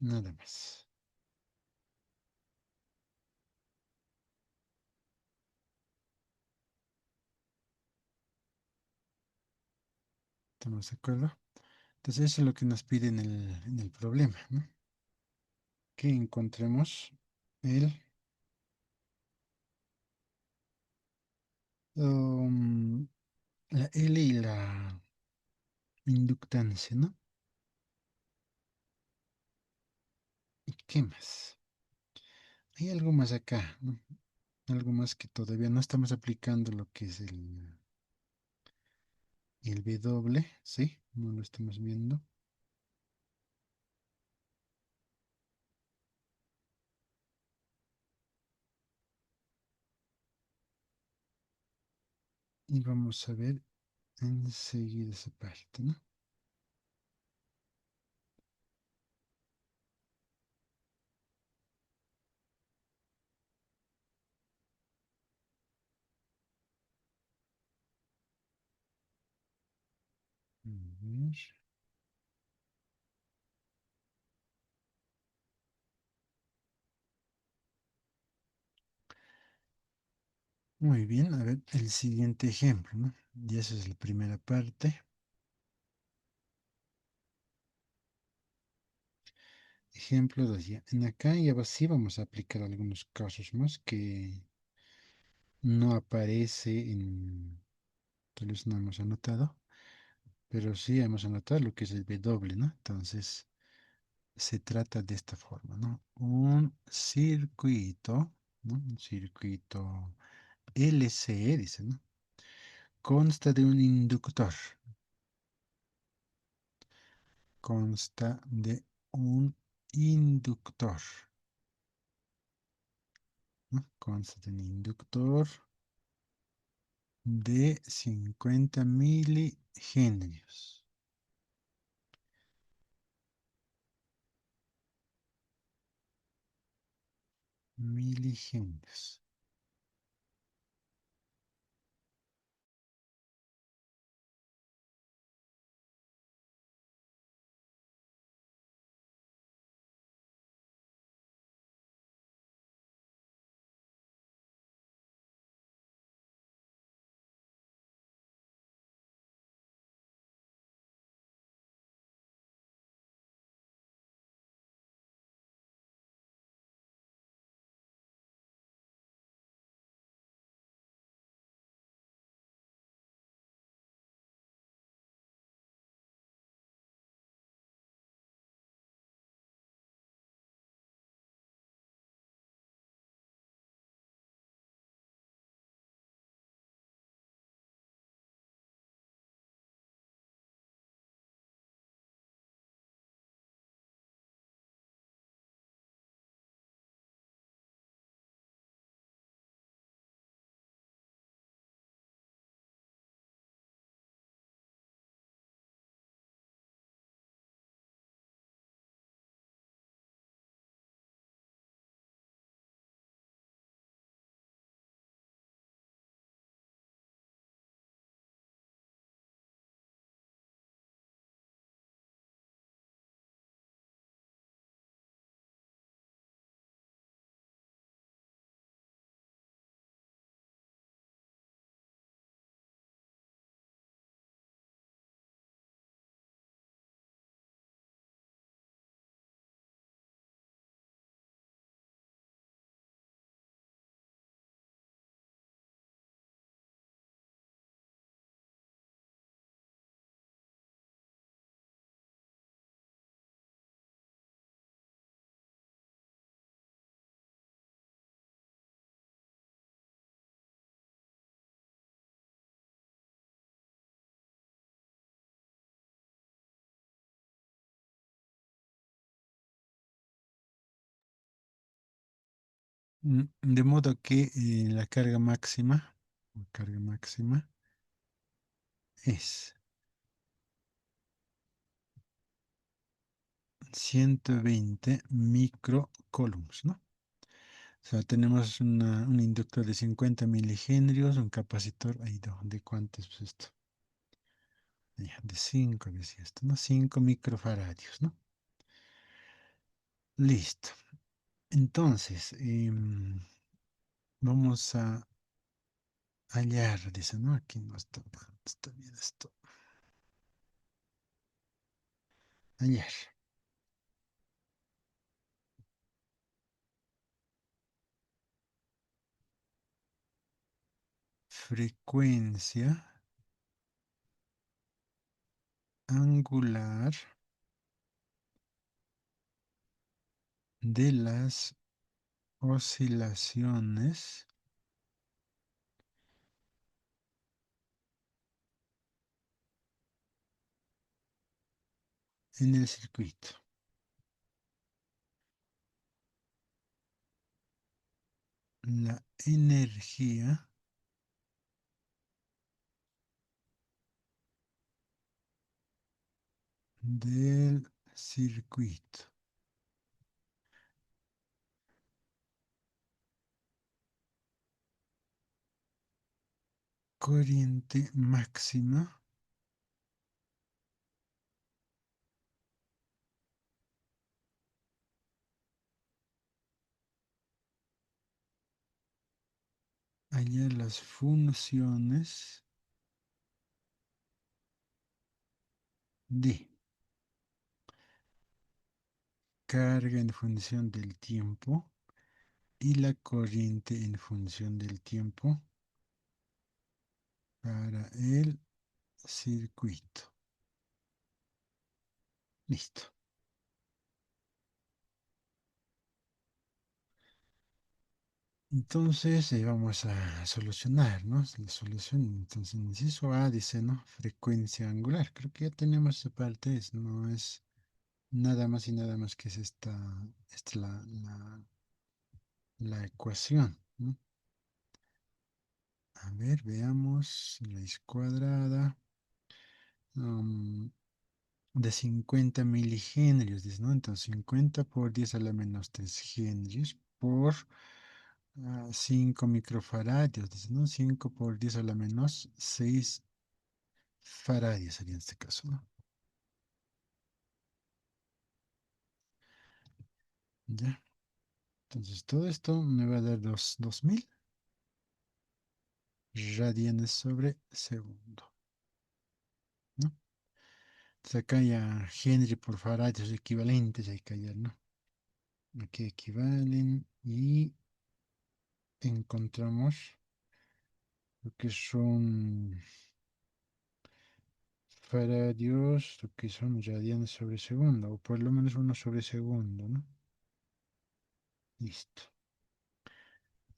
[SPEAKER 1] Nada más. ¿Estamos de acuerdo? Entonces eso es lo que nos pide en el problema, ¿no? Que encontremos el, um, la L y la inductancia, ¿no? ¿Y qué más? Hay algo más acá, ¿no? Algo más que todavía no estamos aplicando lo que es el W, ¿sí? No lo estamos viendo. Y vamos a ver enseguida esa parte, ¿no? A ver. Muy bien, a ver el siguiente ejemplo, ¿no? Y esa es la primera parte. Ejemplo 2, ya. En acá ya sí vamos a aplicar algunos casos más que no aparece en, tal vez no hemos anotado, pero sí hemos anotado lo que es el W, ¿no? Entonces, se trata de esta forma, ¿no? Un circuito, ¿no? Un circuito LCE, dice, ¿no? Consta de un inductor, consta de un inductor, ¿no? Consta de un inductor de 50 milihenrios. Milihenrios. De modo que la carga máxima es 120 microcoulombs, ¿no? O sea, tenemos un inductor de 50 milihenrios, un capacitor, ahí, ¿de cuánto es esto? Ya, de 5 decía esto, ¿no? 5 microfaradios, ¿no? Listo. Entonces, vamos a hallar, dice, ¿no? Aquí no está, está bien esto. Hallar. Frecuencia angular de las oscilaciones en el circuito. La energía del circuito. Corriente máxima hallar las funciones de carga en función del tiempo y la corriente en función del tiempo para el circuito. Listo. Entonces vamos a solucionar, ¿no? La solución, entonces, inciso A dice, ¿no? Frecuencia angular. Creo que ya tenemos esa parte, no es nada más y nada más que es esta la ecuación, ¿no? A ver, veamos, raíz cuadrada um, de 50 milihenrios, dice, ¿no? Entonces 50 por 10 a la menos 3 henrios por 5 microfaradios, dice, ¿no? 5 por 10 a la menos 6 faradios sería en este caso, ¿no? Ya. Entonces todo esto me va a dar 2000 radianes sobre segundo, ¿no? Entonces acá ya Henry por faradios equivalentes hay que hallar, ¿no? Aquí equivalen y encontramos lo que son faradios, lo que son radianes sobre segundo, o por lo menos uno sobre segundo, ¿no? Listo.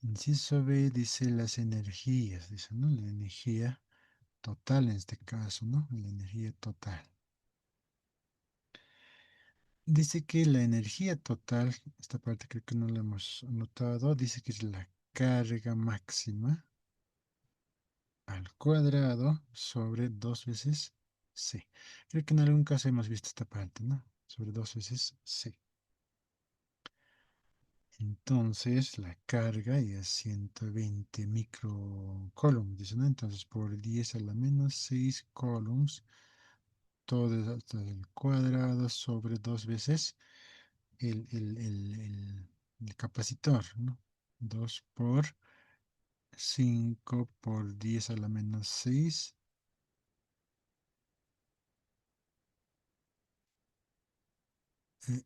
[SPEAKER 1] Inciso B dice las energías, dice, ¿no? La energía total en este caso, ¿no? La energía total. Dice que la energía total, esta parte creo que no la hemos anotado, dice que es la carga máxima al cuadrado sobre 2 veces C. Creo que en algún caso hemos visto esta parte, ¿no? Sobre 2 veces C. Entonces la carga es 120 microcoulombs, dice, ¿no? Entonces por 10 a la menos 6 coulombs, todo hasta el cuadrado sobre 2 veces el capacitor, ¿no? 2 por 5 por 10 a la menos 6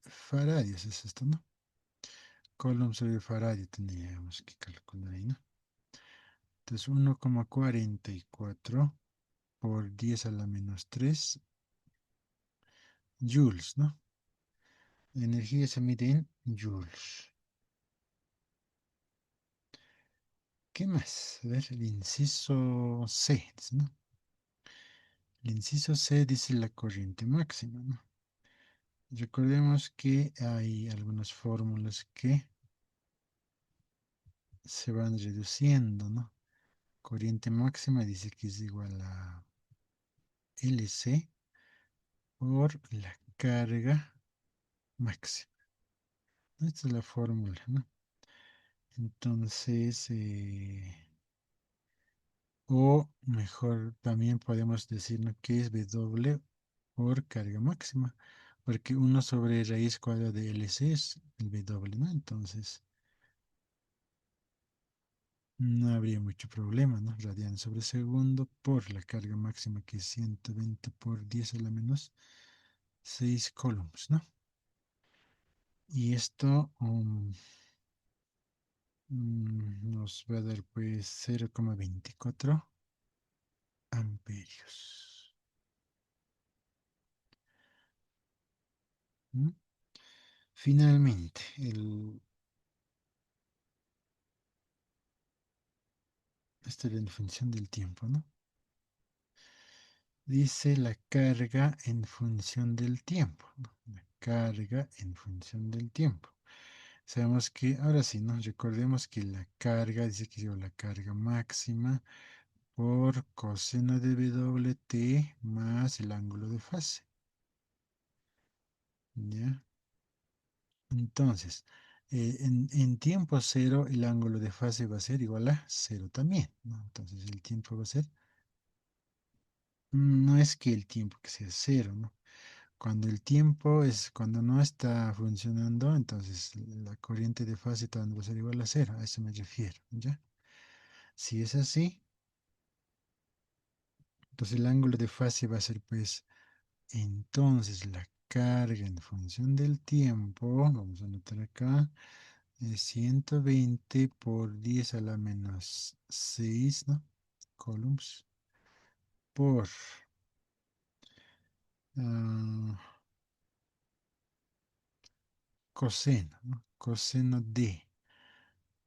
[SPEAKER 1] faradios es esto, ¿no? Coulomb sobre faradio tendríamos que calcular ahí, ¿no? Entonces 1,44 por 10 a la menos 3 joules, ¿no? La energía se mide en joules. ¿Qué más? A ver, el inciso C, ¿no? El inciso C dice la corriente máxima, ¿no? Recordemos que hay algunas fórmulas que se van reduciendo, ¿no? Corriente máxima dice que es igual a LC por la carga máxima. Esta es la fórmula, ¿no? Entonces, o mejor también podemos decir, ¿no?, que es W por carga máxima, porque uno sobre raíz cuadrada de LC es el W, ¿no? Entonces, no habría mucho problema, ¿no? Radian sobre segundo por la carga máxima, que es 120 por 10 a la menos 6 coulombs, ¿no? Y esto nos va a dar pues 0,24 amperios. ¿Mm? Finalmente, esto era en función del tiempo, ¿no? Dice la carga en función del tiempo, ¿no? La carga en función del tiempo. Sabemos que, ahora sí, ¿no? Recordemos que la carga, dice que es la carga máxima por coseno de WT más el ángulo de fase. ¿Ya? Entonces, en tiempo cero el ángulo de fase va a ser igual a cero también, ¿no? Entonces el tiempo va a ser, no es que el tiempo que sea cero, ¿no? Cuando el tiempo es, cuando no está funcionando, entonces la corriente de fase también va a ser igual a cero, a eso me refiero, ¿ya? Si es así, entonces el ángulo de fase va a ser pues, entonces la carga en función del tiempo, vamos a anotar acá, es 120 por 10 a la menos 6, ¿no? Coulombs por ah, coseno, ¿no? Coseno de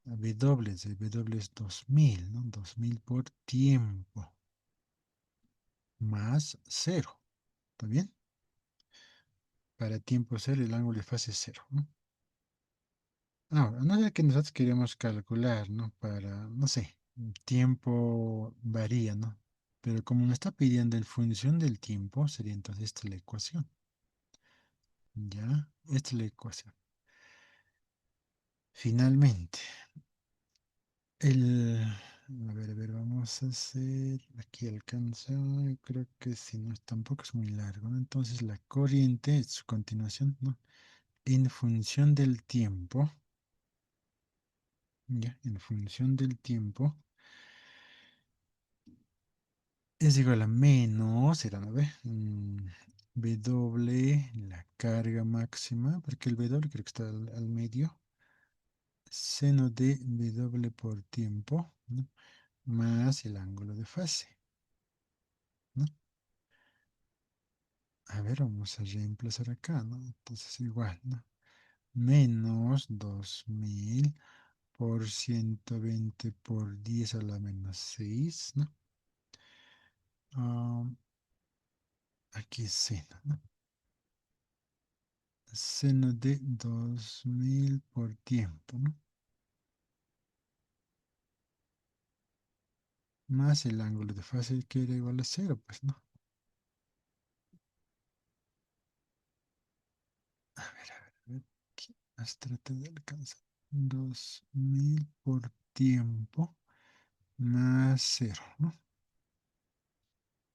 [SPEAKER 1] W, W es 2000, ¿no? 2000 por tiempo más cero, ¿está bien? Para tiempo cero el ángulo de fase es cero, ¿no? Ahora, no sé que nosotros queremos calcular, ¿no? Para, no sé, tiempo varía, ¿no? Pero como nos está pidiendo en función del tiempo, sería entonces esta la ecuación. ¿Ya? Esta es la ecuación. Finalmente, a ver, vamos a hacer, aquí alcanza, yo creo que si no, tampoco es muy largo, ¿no? Entonces la corriente, es su continuación, ¿no? En función del tiempo, ¿ya? En función del tiempo, es igual a menos, era, ¿no ve? W, la carga máxima, porque el W creo que está al medio, seno de W por tiempo, ¿no? Más el ángulo de fase, ¿no? A ver, vamos a reemplazar acá, ¿no? Entonces igual, ¿no? Menos 2000 por 120 por 10 a la menos 6, ¿no? Ah, aquí es seno, ¿no? Seno de 2000 por tiempo, ¿no? Más el ángulo de fase que era igual a cero, pues, ¿no? A ver, aquí más trata de alcanzar. 2000 por tiempo más cero, ¿no?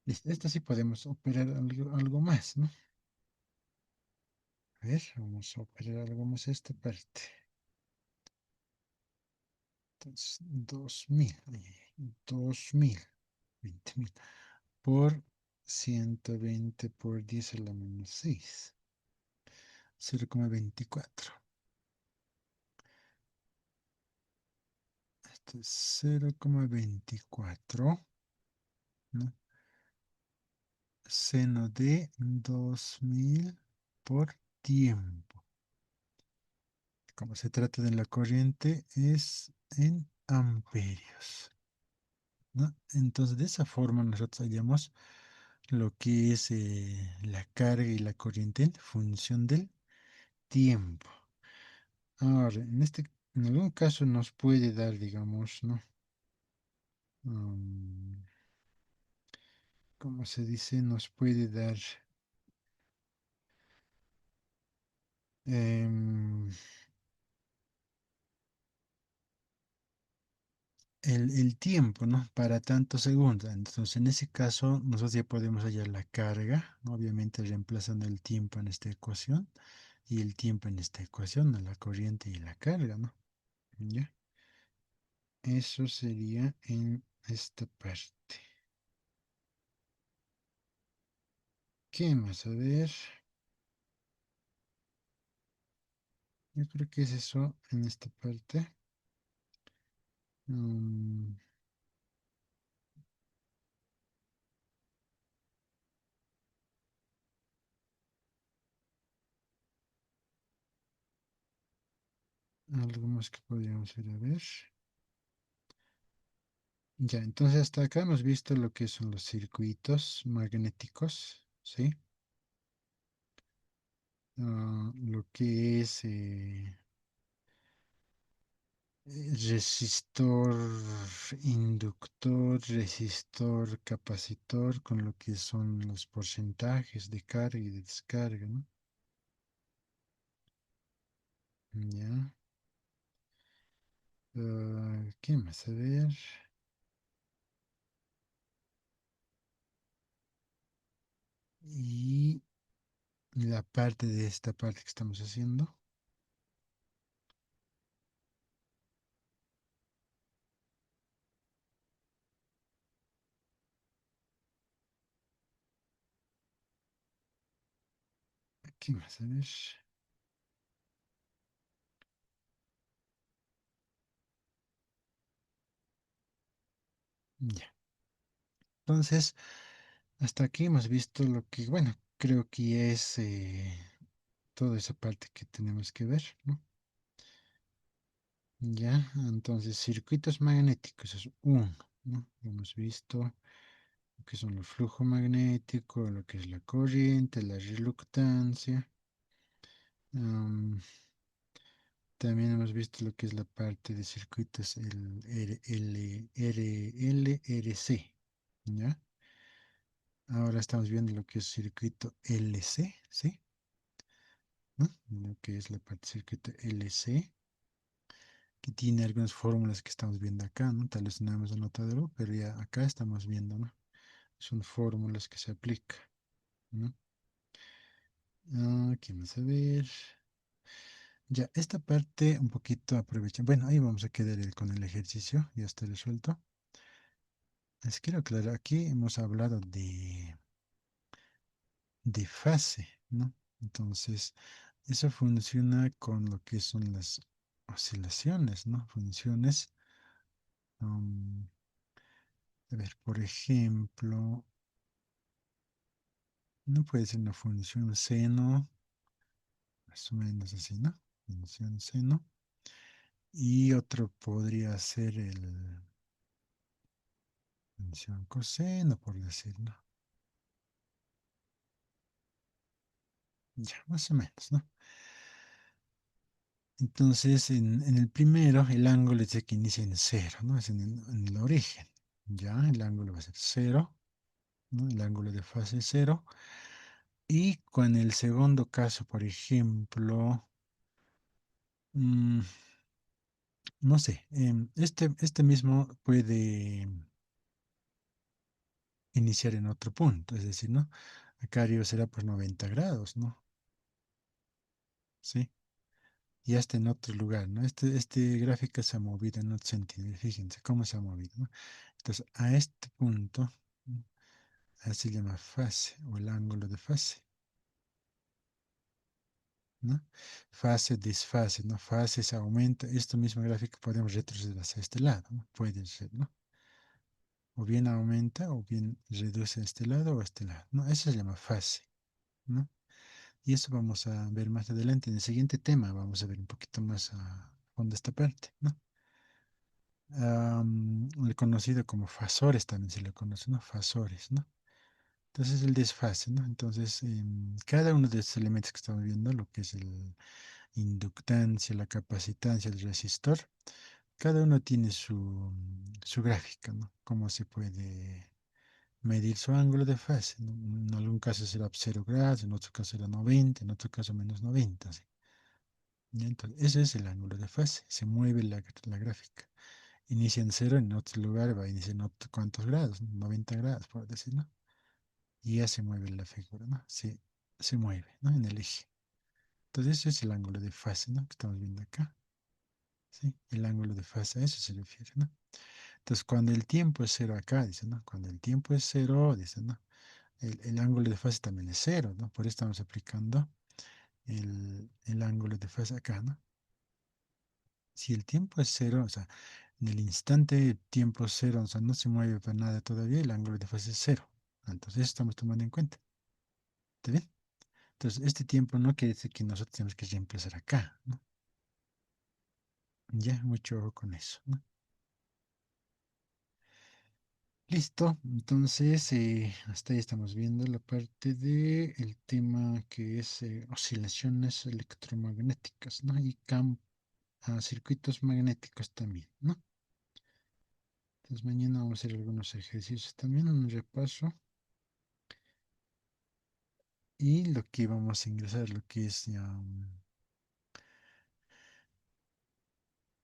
[SPEAKER 1] Listo, esto sí podemos operar algo más, ¿no? A ver, vamos a operar algo más esta parte. Entonces, 2000, 2000, 20.000 por 120 por 10 a la menos 6, 0,24. Esto es 0,24, ¿no? Seno de 2000 por tiempo. Como se trata de la corriente, es en amperios, ¿no? Entonces, de esa forma nosotros hallamos lo que es la carga y la corriente en función del tiempo. Ahora, en este En algún caso nos puede dar, digamos, ¿no? Como se dice, nos puede dar em, el tiempo, ¿no? Para tantos segundos. Entonces, en ese caso, nosotros ya podemos hallar la carga, ¿no? Obviamente reemplazando el tiempo en esta ecuación y el tiempo en esta ecuación, ¿no? La corriente y la carga, ¿no? ¿Ya? Eso sería en esta parte. ¿Qué más? A ver, yo creo que es eso en esta parte. Mm, algo más que podríamos ir a ver. Ya, entonces hasta acá hemos visto lo que son los circuitos magnéticos, ¿sí? Lo que es resistor, inductor, resistor, capacitor, con lo que son los porcentajes de carga y de descarga, ¿no? Ya. ¿Qué más? A ver. Y la parte de esta parte que estamos haciendo. ¿Qué más? A ver. Ya. Entonces, hasta aquí hemos visto lo que, bueno, creo que es toda esa parte que tenemos que ver, ¿no? Ya, entonces circuitos magnéticos es uno, ¿no? Hemos visto lo que son los flujos magnéticos, lo que es la corriente, la reluctancia. am, También hemos visto lo que es la parte de circuitos, el RLRC, ¿ya? Ahora estamos viendo lo que es circuito LC, ¿sí? ¿No? Lo que es la parte de circuito LC, que tiene algunas fórmulas que estamos viendo acá, ¿no? Tal vez no hemos anotado, pero ya acá estamos viendo, ¿no? Son fórmulas que se aplican, ¿no? ¿Qué más? A ver. Ya, esta parte un poquito aprovecha. Bueno, ahí vamos a quedar con el ejercicio, ya está resuelto. Les quiero aclarar, aquí hemos hablado de fase, ¿no? Entonces, eso funciona con lo que son las oscilaciones, ¿no? Funciones. um, a ver, por ejemplo, no puede ser una función seno, más o menos así, ¿no? Función seno. Y otro podría ser el función coseno, por decirlo. Ya, más o menos, ¿no? Entonces, en el primero, el ángulo es de que inicia en cero, ¿no? Es en el origen. Ya, el ángulo va a ser cero, ¿no? El ángulo de fase es cero. Y con el segundo caso, por ejemplo, mm, no sé, este mismo puede iniciar en otro punto, es decir, ¿no? Acá arriba será por 90 grados, ¿no? Sí, y hasta en otro lugar, ¿no? Este gráfico se ha movido en otro sentido, fíjense cómo se ha movido, ¿no? Entonces, a este punto, ¿no? Se llama fase o el ángulo de fase, ¿no? Fase, desfase, ¿no? Fases aumenta. Esto mismo gráfico podemos retroceder hacia este lado, ¿no? Puede ser, ¿no? O bien aumenta o bien reduce a este lado o a este lado, ¿no? Eso se llama fase, ¿no? Y eso vamos a ver más adelante. En el siguiente tema vamos a ver un poquito más a fondo esta parte, ¿no? El conocido como fasores también se le conoce, ¿no? Fasores, ¿no? Entonces el desfase, ¿no? Entonces, cada uno de estos elementos que estamos viendo, lo que es inductancia, la capacitancia del resistor. Cada uno tiene su gráfica, ¿no? Cómo se puede medir su ángulo de fase, ¿no? En algún caso será 0 grados, en otro caso será 90, en otro caso menos 90, ¿sí? Y entonces, ese es el ángulo de fase, se mueve la gráfica. Inicia en cero, en otro lugar va a iniciar en otro, ¿cuántos grados? 90 grados, por decir, ¿no? Y ya se mueve la figura, ¿no? Se mueve, ¿no? En el eje. Entonces, ese es el ángulo de fase, ¿no? Que estamos viendo acá, ¿sí? El ángulo de fase, a eso se refiere, ¿no? Entonces, cuando el tiempo es cero acá, dice, ¿no? Cuando el tiempo es cero, dice, ¿no? El ángulo de fase también es cero, ¿no? Por eso estamos aplicando el ángulo de fase acá, ¿no? Si el tiempo es cero, o sea, en el instante tiempo cero, o sea, no se mueve para nada todavía, el ángulo de fase es cero. Entonces, eso estamos tomando en cuenta. ¿Está bien? Entonces, este tiempo no quiere decir que nosotros tenemos que reemplazar acá, ¿no? Ya, mucho ojo con eso, ¿no? Listo, entonces hasta ahí estamos viendo la parte del tema que es oscilaciones electromagnéticas, ¿no? Y circuitos magnéticos también, ¿no? Entonces mañana vamos a hacer algunos ejercicios también, un repaso y lo que vamos a ingresar, lo que es ya,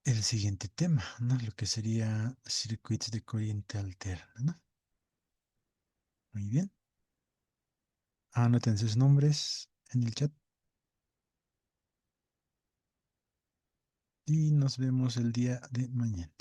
[SPEAKER 1] el siguiente tema, ¿no? Lo que sería circuitos de corriente alterna, ¿no? Muy bien. Anoten sus nombres en el chat y nos vemos el día de mañana.